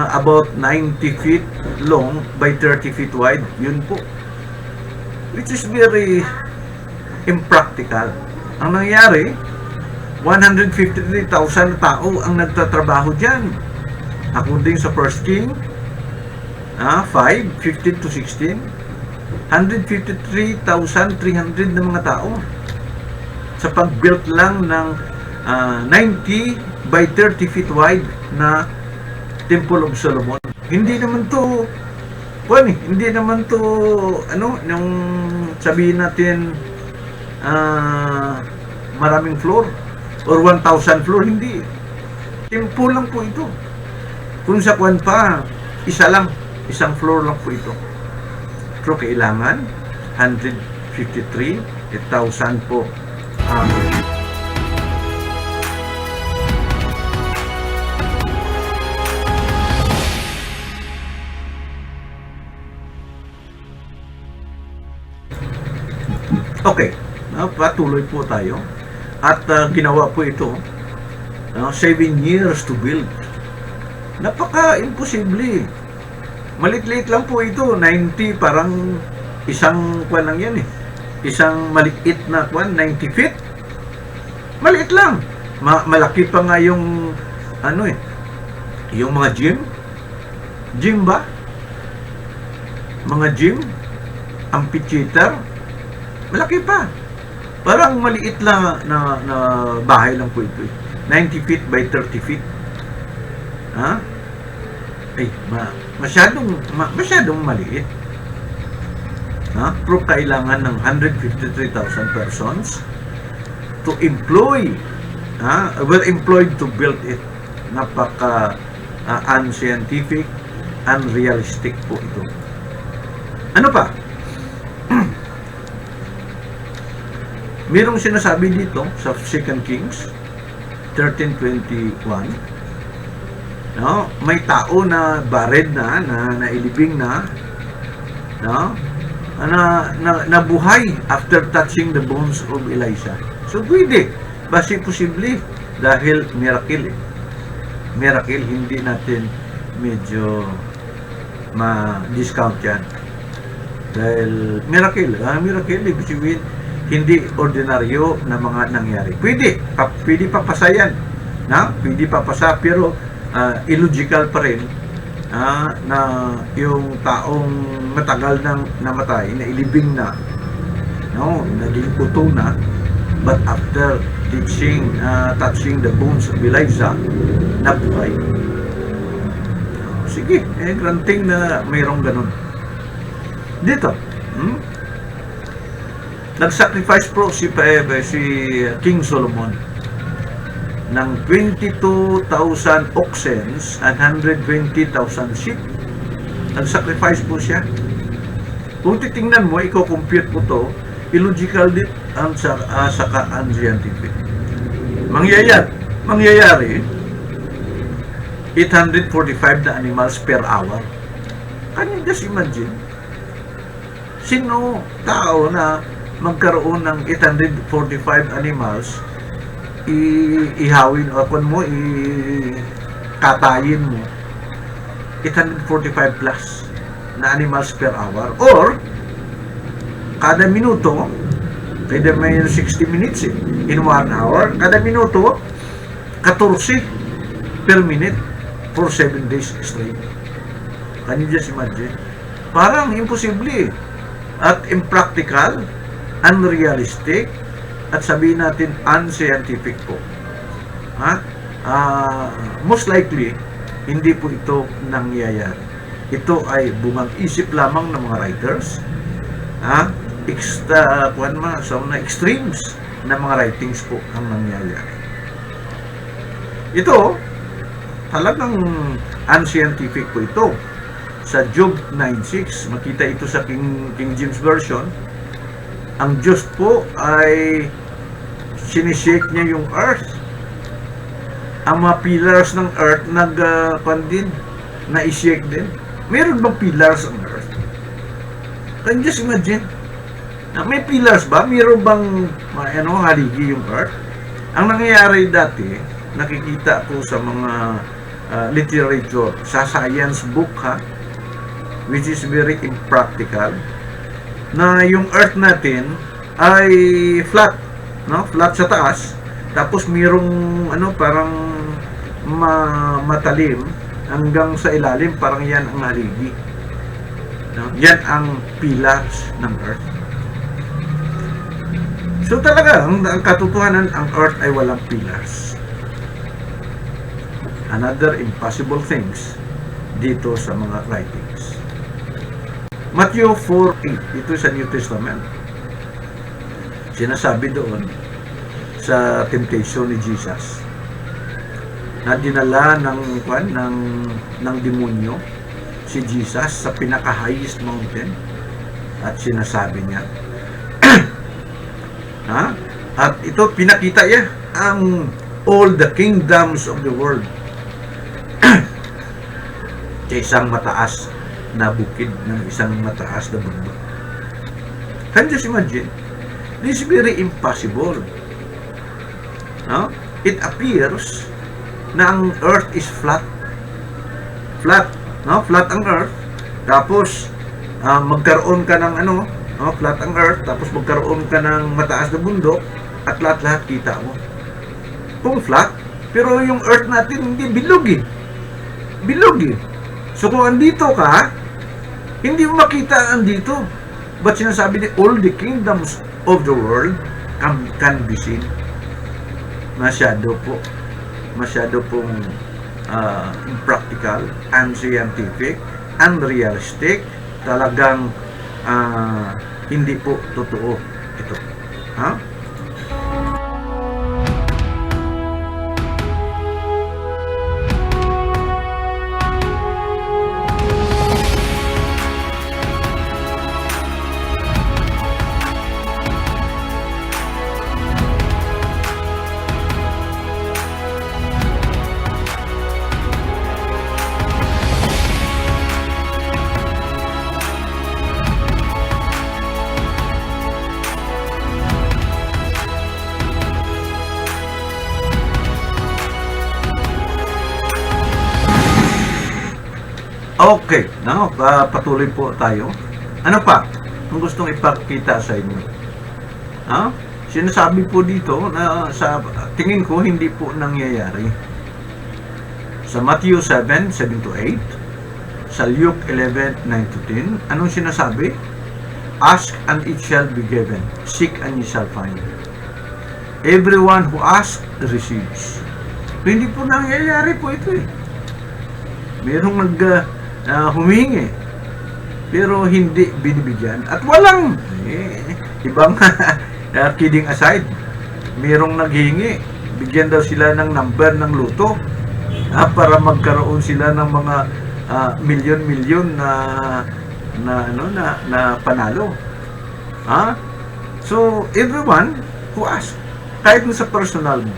About 90 feet long by 30 feet wide. Yun po. Which is very impractical. Ang nangyari, 153,000 tao ang nagtatrabaho dyan. According sa 1 King 5:15 to 16, 153,300 na mga tao sa pag-build lang ng 90 by 30 feet wide na Temple of Solomon. Hindi naman to yung sabihin natin maraming floor or 1,000 floor, hindi. Temple lang po ito. Kung sa kwan pa, isang floor lang po ito. Pero kailangan 153,000 po. Okay, patuloy po tayo. At ginawa po ito 7 years to build. Napaka-imposible. Malit-liit lang po ito. 90, parang isang kwan lang yan eh. Isang maliit na kwan, 90 feet. Maliit lang. Malaki pa nga yung yung mga gym. Gym ba? Mga gym. Amphitheater. Malaki pa. Parang maliit lang na bahay lang po ito. 90 feet by 30 feet. Masyadong maliit. Pero kailangan ng 153,000 persons to employ. Were employed to build it. Napaka unscientific, unrealistic po ito. Ano pa? Mayroong sinasabi dito sa 2 Kings 13:21. May tao na buried na nailibing na, nabuhay after touching the bones of Elisha. So pwede, basi posible dahil miracle. Miracle, hindi natin medyo ma-discount yan. Dahil miracle, ibig sabihin, hindi ordinaryo na mga nangyari. Pwede papasayan, pwede papasa, pero illogical pa rin na yung taong matagal nang namatay, na ilibing na, naging uto na, but after touching the bones of Elijah, nabuhay. Sige, granting na mayroong ganun. Dito, nag-sacrifice po si King Solomon ng 22,000 oxen and 120,000 sheep. Nag-sacrifice po siya. Kung titingnan mo, i-compute po to, illogical din ang saka unscientific. Mangyayari 845 na animals per hour. Can you just imagine? Sino tao na magkaroon ng 845 animals, ihawin o katayin mo 845 plus na animals per hour, or kada minuto, kada may 60 minutes in 1 hour, kada minuto 14 per minute for 7 days straight. Can you just imagine? Parang imposible at impractical, unrealistic, at sabihin natin unscientific po. Most likely Hindi po ito nangyayari. Ito ay bungang isip lamang ng mga writers. Extremes na mga writings po ang nangyayari. Ito, talagang unscientific po ito. Sa Job 9:6, makita ito sa King James Version. Ang Diyos po ay sinishake niya yung earth. Ang mga pillars ng earth na-shake din. Meron bang pillars ang earth? Can you just imagine? May pillars ba? Meron bang haligi yung earth? Ang nangyayari dati, nakikita ko sa mga literature, sa science book which is very impractical, na yung earth natin ay flat, flat sa taas, tapos mayroong parang matalim hanggang sa ilalim, parang yan ang haligi. Yan ang pillars ng earth. So talaga, ang katotohanan, ang earth ay walang pillars. Another impossible things dito sa mga writings. Matthew 4:8, ito sa New Testament. Sinasabi doon sa temptation ni Jesus na dinala ng demonyo si Jesus sa pinaka-highest mountain at sinasabi niya at ito pinakita niya ang all the kingdoms of the world sa isang mataas na bukid ng isang mataas na bundok. Can you just imagine? This is very impossible. It appears na ang earth is flat. Flat ang earth. Tapos magkaroon ka ng flat ang earth, tapos magkaroon ka ng mataas na bundok at lahat-lahat kita mo. Kung flat, pero yung earth natin hindi bilog eh. So kung andito ka, hindi mo makita andito. But sinasabi ni all the kingdoms of the world can be seen. Masyado pong impractical, unscientific, unrealistic, talagang hindi po totoo ito. Okay, patuloy po tayo. Ano pa ang gustong ipakita sa inyo? Sinasabi po dito na sa tingin ko hindi po nangyayari. Sa Matthew 7:7-8, sa Luke 11:9-10, anong sinasabi? Ask and it shall be given. Seek and ye shall find. Everyone who asks receives. Hindi po nangyayari po ito eh. Merong humingi pero hindi binibigyan at walang ibang kidding aside, merong naghingi, bigyan daw sila ng number ng loto para magkaroon sila ng mga milyon-milyon na panalo. So everyone who asks, kahit sa personal mo,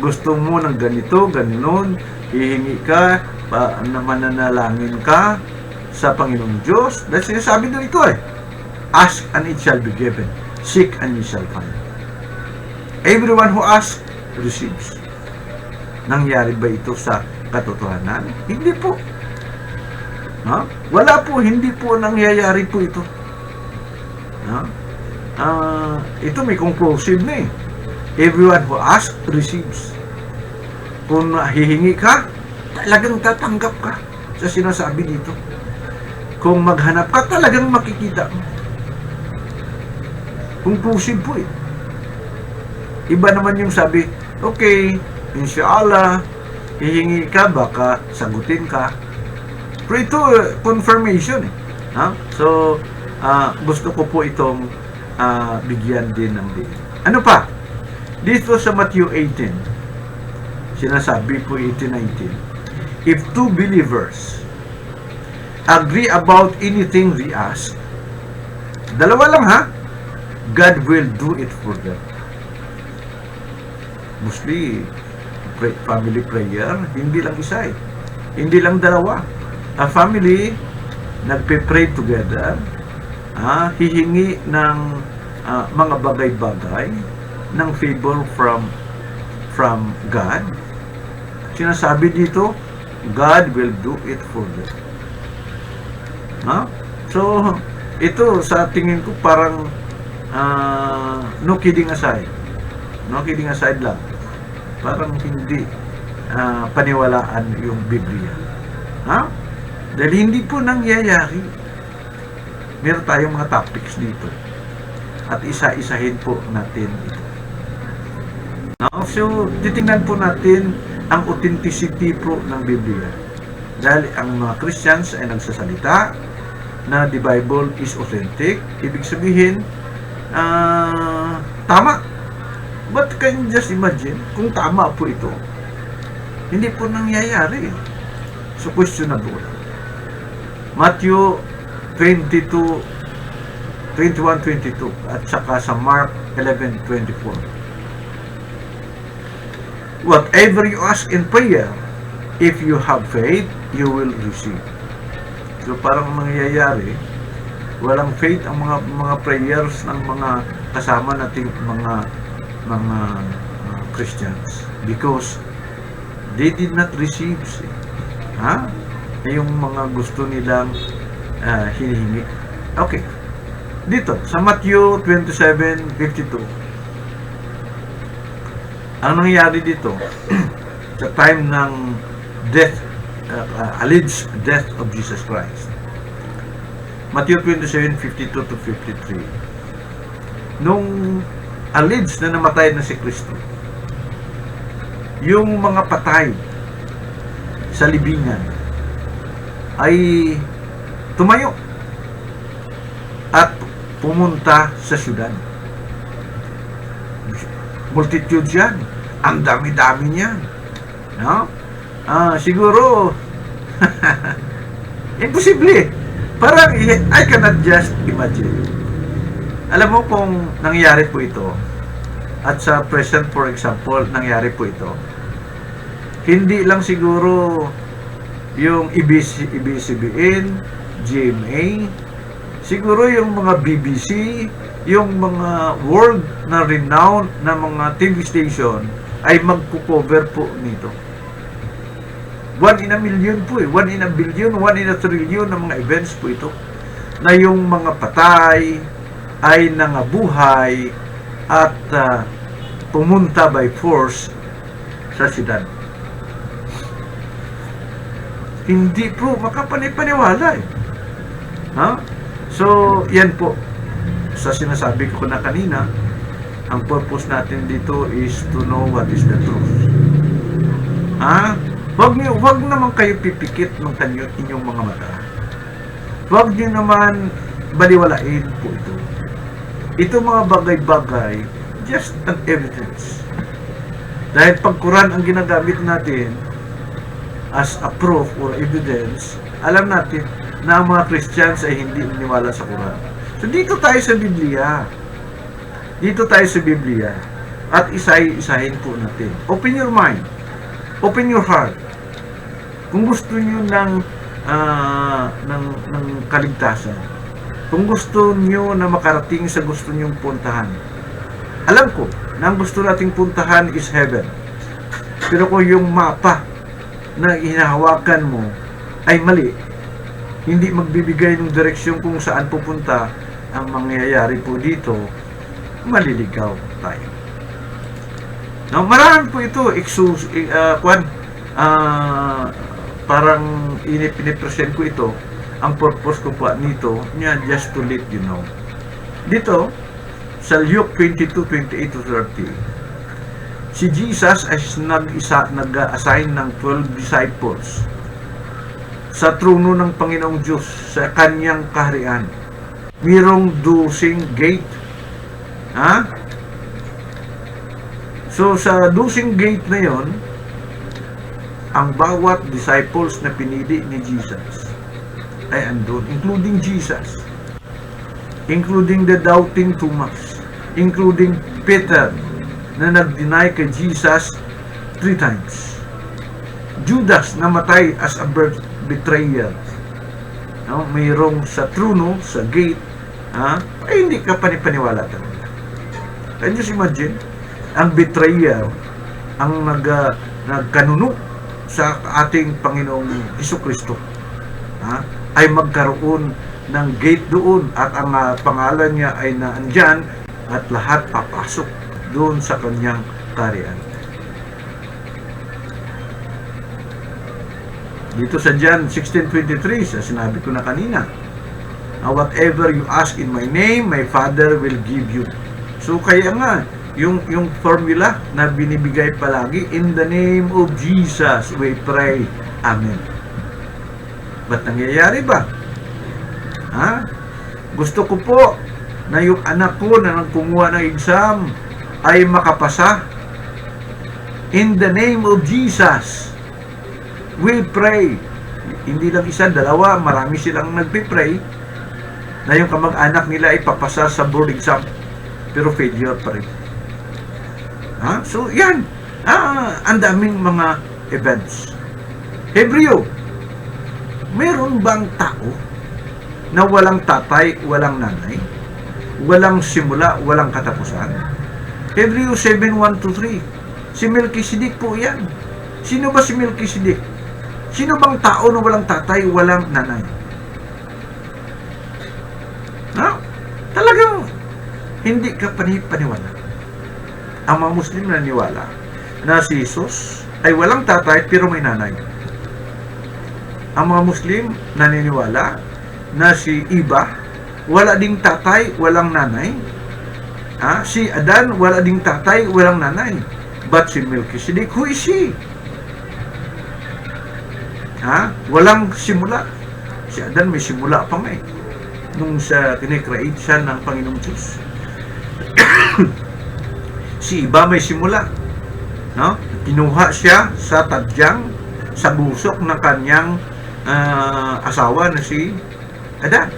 gusto mo ng ganito, ganoon, hihingi ka, mananalangin ka sa Panginoong Diyos, dahil sinasabi doon ito ask and it shall be given, seek and ye shall find. Everyone who asks receives. Nangyari ba ito sa katotohanan? Hindi po. Wala po, hindi po nangyayari po ito. Ito may conclusive na Everyone who asks receives. Kung hihingi ka, talagang tatanggap ka sa sinasabi dito. Kung maghanap ka, talagang makikita mo. Conclusive po Iba naman yung sabi, okay, inshallah, hihingi ka, baka sagutin ka. Pero ito, confirmation eh. Ha? So, gusto ko po itong bigyan din ng din. Ano pa? Dito sa Matthew 18, sinasabi po 18:19, if two believers agree about anything they ask, dalawa lang ha, God will do it for them. Mostly, family prayer, hindi lang isa eh. Hindi lang dalawa. A family, nagpe-pray together, hihingi ng mga bagay-bagay, ng favor from God. Sinasabi dito, God will do it for them. So, ito sa tingin ko parang no kidding aside. No kidding aside lang. Parang hindi paniwalaan yung Biblia. Dahil hindi po nangyayari. Meron tayong mga topics dito. At isa-isahin po natin ito. So, titingnan po natin ang authenticity po ng Biblia. Dahil ang mga Christians ay nagsasalita na the Bible is authentic. Ibig sabihin, tama. But can you just imagine kung tama po ito? Hindi po nangyayari. So, questionable. Matthew 21:22 at saka sa Mark 11:24. Whatever you ask in prayer, if you have faith, you will receive. So parang mangyayari, walang faith ang mga prayers ng mga kasama nating mga Christians because they did not receive. Yung mga gusto nilang hinihingi. Okay. Dito sa Matthew 27:52. Ang nangyari dito sa time ng death, alleged death of Jesus Christ. Matthew 27:52-53. Nung alleged na namatay na si Kristo, yung mga patay sa libingan ay tumayo at pumunta sa syudad. Multitude yan. Ang dami-dami niyan. Siguro imposible. Parang I cannot just imagine. Alam mo kung nangyari po ito at sa present, for example, nangyari po ito, hindi lang siguro yung ABS-CBN, GMA, siguro yung mga BBC, yung mga world na renowned na mga TV station ay magko-cover po nito. 1 in a million po 1 in a billion, 1 in a trillion na mga events po ito. Na yung mga patay ay nangabuhay at pumunta by force sa siyudad. Hindi po makapanipaniwala eh. So, yan po. Sa sinasabi ko na kanina, ang purpose natin dito is to know what is the truth. Wag naman kayo pipikit ng inyong mga mata. Wag niyo naman baliwalain po ito. Ito mga bagay-bagay, just an evidence. Dahil pag Quran ang ginagamit natin as a proof or evidence, alam natin na ang mga Christians ay hindi naniwala sa Quran. So, dito tayo sa Biblia. Dito tayo sa Biblia. At isahin po natin. Open your mind. Open your heart. Kung gusto niyo ng kaligtasan. Kung gusto niyo na makarating sa gusto niyong puntahan. Alam ko, na ang gusto nating puntahan is heaven. Pero kung yung mapa na hinahawakan mo ay mali, hindi magbibigay ng direksyon kung saan pupunta, ang mangyayari po dito, maliligaw tayo. Now, marami po ito, parang pinipresent ko ito, ang purpose ko po nito, just to let you know. Dito, sa Luke 22:28-30, si Jesus ay nag-assign ng 12 disciples sa trono ng Panginoong Diyos sa kanyang kaharian. Mayroong 12 gate. Ha? So sa 12 gate na yon, ang bawat disciples na pinili ni Jesus ay andun, including Jesus, including the doubting Thomas, including Peter na nag-deny kay Jesus 3 times. Judas namatay as a betrayer. No? Mayroong sa trono, sa gate, ay hindi ka panipaniwala talaga. Can you imagine? Ang betrayer, ang nagkanuno sa ating Panginoong Hesukristo, ay magkaroon ng gate doon at ang pangalan niya ay naandyan at lahat papasok doon sa kanyang kaharian. Dito sa John 16:23, sa sinabi ko na kanina, whatever you ask in my name, my Father will give you. So kaya nga, yung formula na binibigay palagi, in the name of Jesus we pray, Amen. Ba't nangyayari ba? Gusto ko po na yung anak ko na nagkumuha ng exam ay makapasa. In the name of Jesus we pray. Hindi lang isa, dalawa, marami silang nagpipray na yung kamag-anak nila ay papasa sa board exam pero failure pa rin. So yan, ang daming mga events. Hebreo, meron bang tao na walang tatay, walang nanay, walang simula, walang katapusan? Hebreo 7:1-3. Si Melchizedek po yan. Sino ba si Melchizedek? Sino bang tao na walang tatay, walang nanay? Talagang hindi ka panipaniwala. Ang mga Muslim naniwala na si Jesus ay walang tatay pero may nanay. Ang mga Muslim naniniwala na si Eva wala ding tatay, walang nanay. Si Adan, wala ding tatay, walang nanay. But si Melchizedek, who is he? Walang simula. Si Adan may simula pa nga nung sa kinikreate siya ng Panginoong Diyos. Si Iba may simula. Kinuha siya sa tadyang, sa busok ng kanyang asawa na si Adan.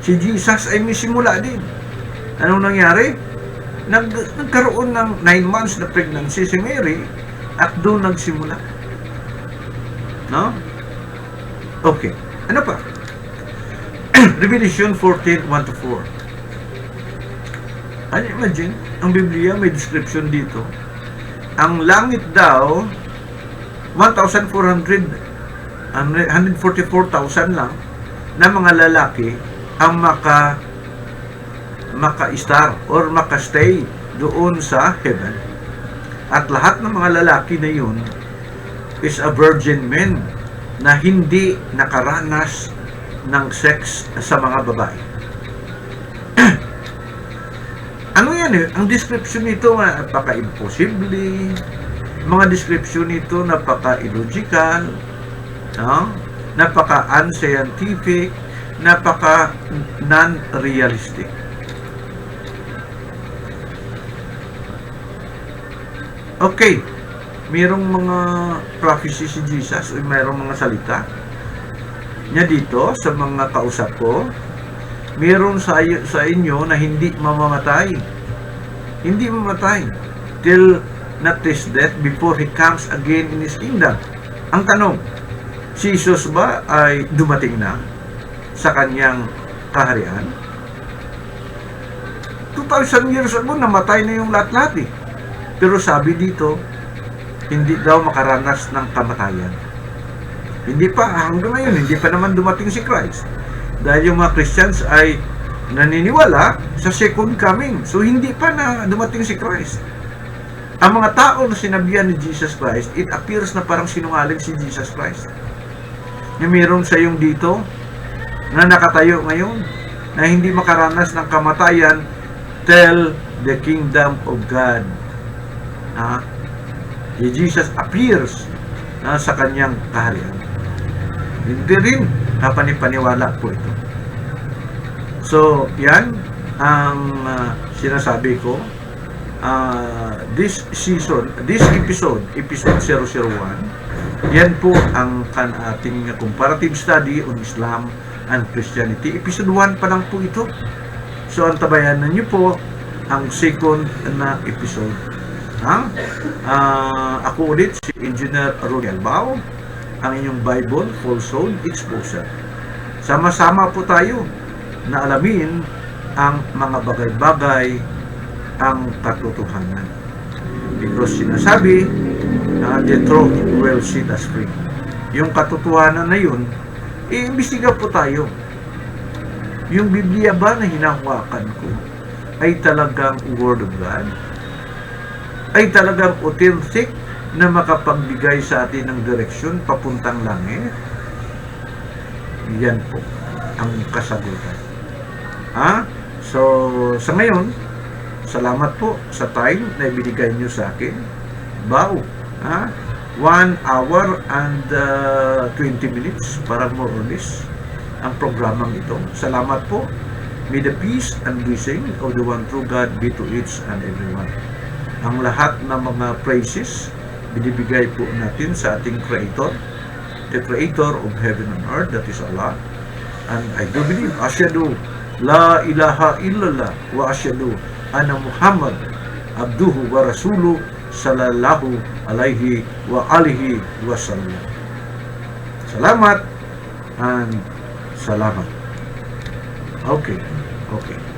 Si Jesus ay may simula din. Anong nangyari? Nagkaroon ng 9 months na pregnancy si Mary at doon nagsimula. Okay. Ano pa? Revelation 14:1-4. Imagine, ang Biblia may description dito. Ang langit daw, 144,000 lang na mga lalaki ang maka-star or maka-stay doon sa heaven. At lahat ng mga lalaki na yun is a virgin men na hindi nakaranas ng sex sa mga babae. Ano yan Ang description nito napaka-imposible. Mga description nito napaka-illogical, napaka-unscientific, napaka-non-realistic. Okay, mayroong mga prophecy si Jesus o mayroong mga salita niya dito sa mga kausap ko. Mayroon sa inyo na hindi mamamatay. Hindi mamamatay till not his death before he comes again in his kingdom. Ang tanong, si Jesus ba ay dumating na sa kanyang kaharian? 2,000 years ago, namatay na yung lahat-lahat Pero sabi dito, hindi daw makaranas ng kamatayan. Hindi pa, hanggang ngayon, hindi pa naman dumating si Christ. Dahil yung mga Christians ay naniniwala sa second coming. So, hindi pa na dumating si Christ. Ang mga tao na sinabihan ni Jesus Christ, it appears na parang sinungaling si Jesus Christ. Na mayroon sa iyong dito, na nakatayo ngayon, na hindi makaranas ng kamatayan till the kingdom of God Ah, Jesus appears sa kanyang kaharian. Hindi rin panipaniwala po ito. So, yan ang sinasabi ko. This episode 001, yan po ang ating comparative study on Islam and Christianity. Episode 1 pa lang po ito. So, antabayanan niyo po ang second na episode. Ako ulit si Engineer Ronnie Albao, ang inyong Bible Falsehood Exposer. Sama-sama po tayo na alamin ang mga bagay-bagay ang katotohanan. Because sinasabi na the truth will set us free. Yung katotohanan na yun, iimbestiga po tayo. Yung Biblia ba na hinahawakan ko ay talagang Word of God? Ay talagang authentic na makapagbigay sa atin ng direksyon papuntang langit? Yan po ang kasagutan. So, sa ngayon, salamat po sa time na ibinigay nyo sa akin. 1 hour and 20 minutes, para more or less, ang programang ito. Salamat po. May the peace and blessing of the one true God be to each and everyone. Ang lahat ng mga praises, binibigay po natin sa ating Creator, the Creator of heaven and earth, that is Allah. And I do believe, asyadu, la ilaha illallah, wa asyadu, ana Muhammad, abduhu wa rasuluh, sallallahu alaihi wa alihi wa sallam. Salamat and salamat. Okay.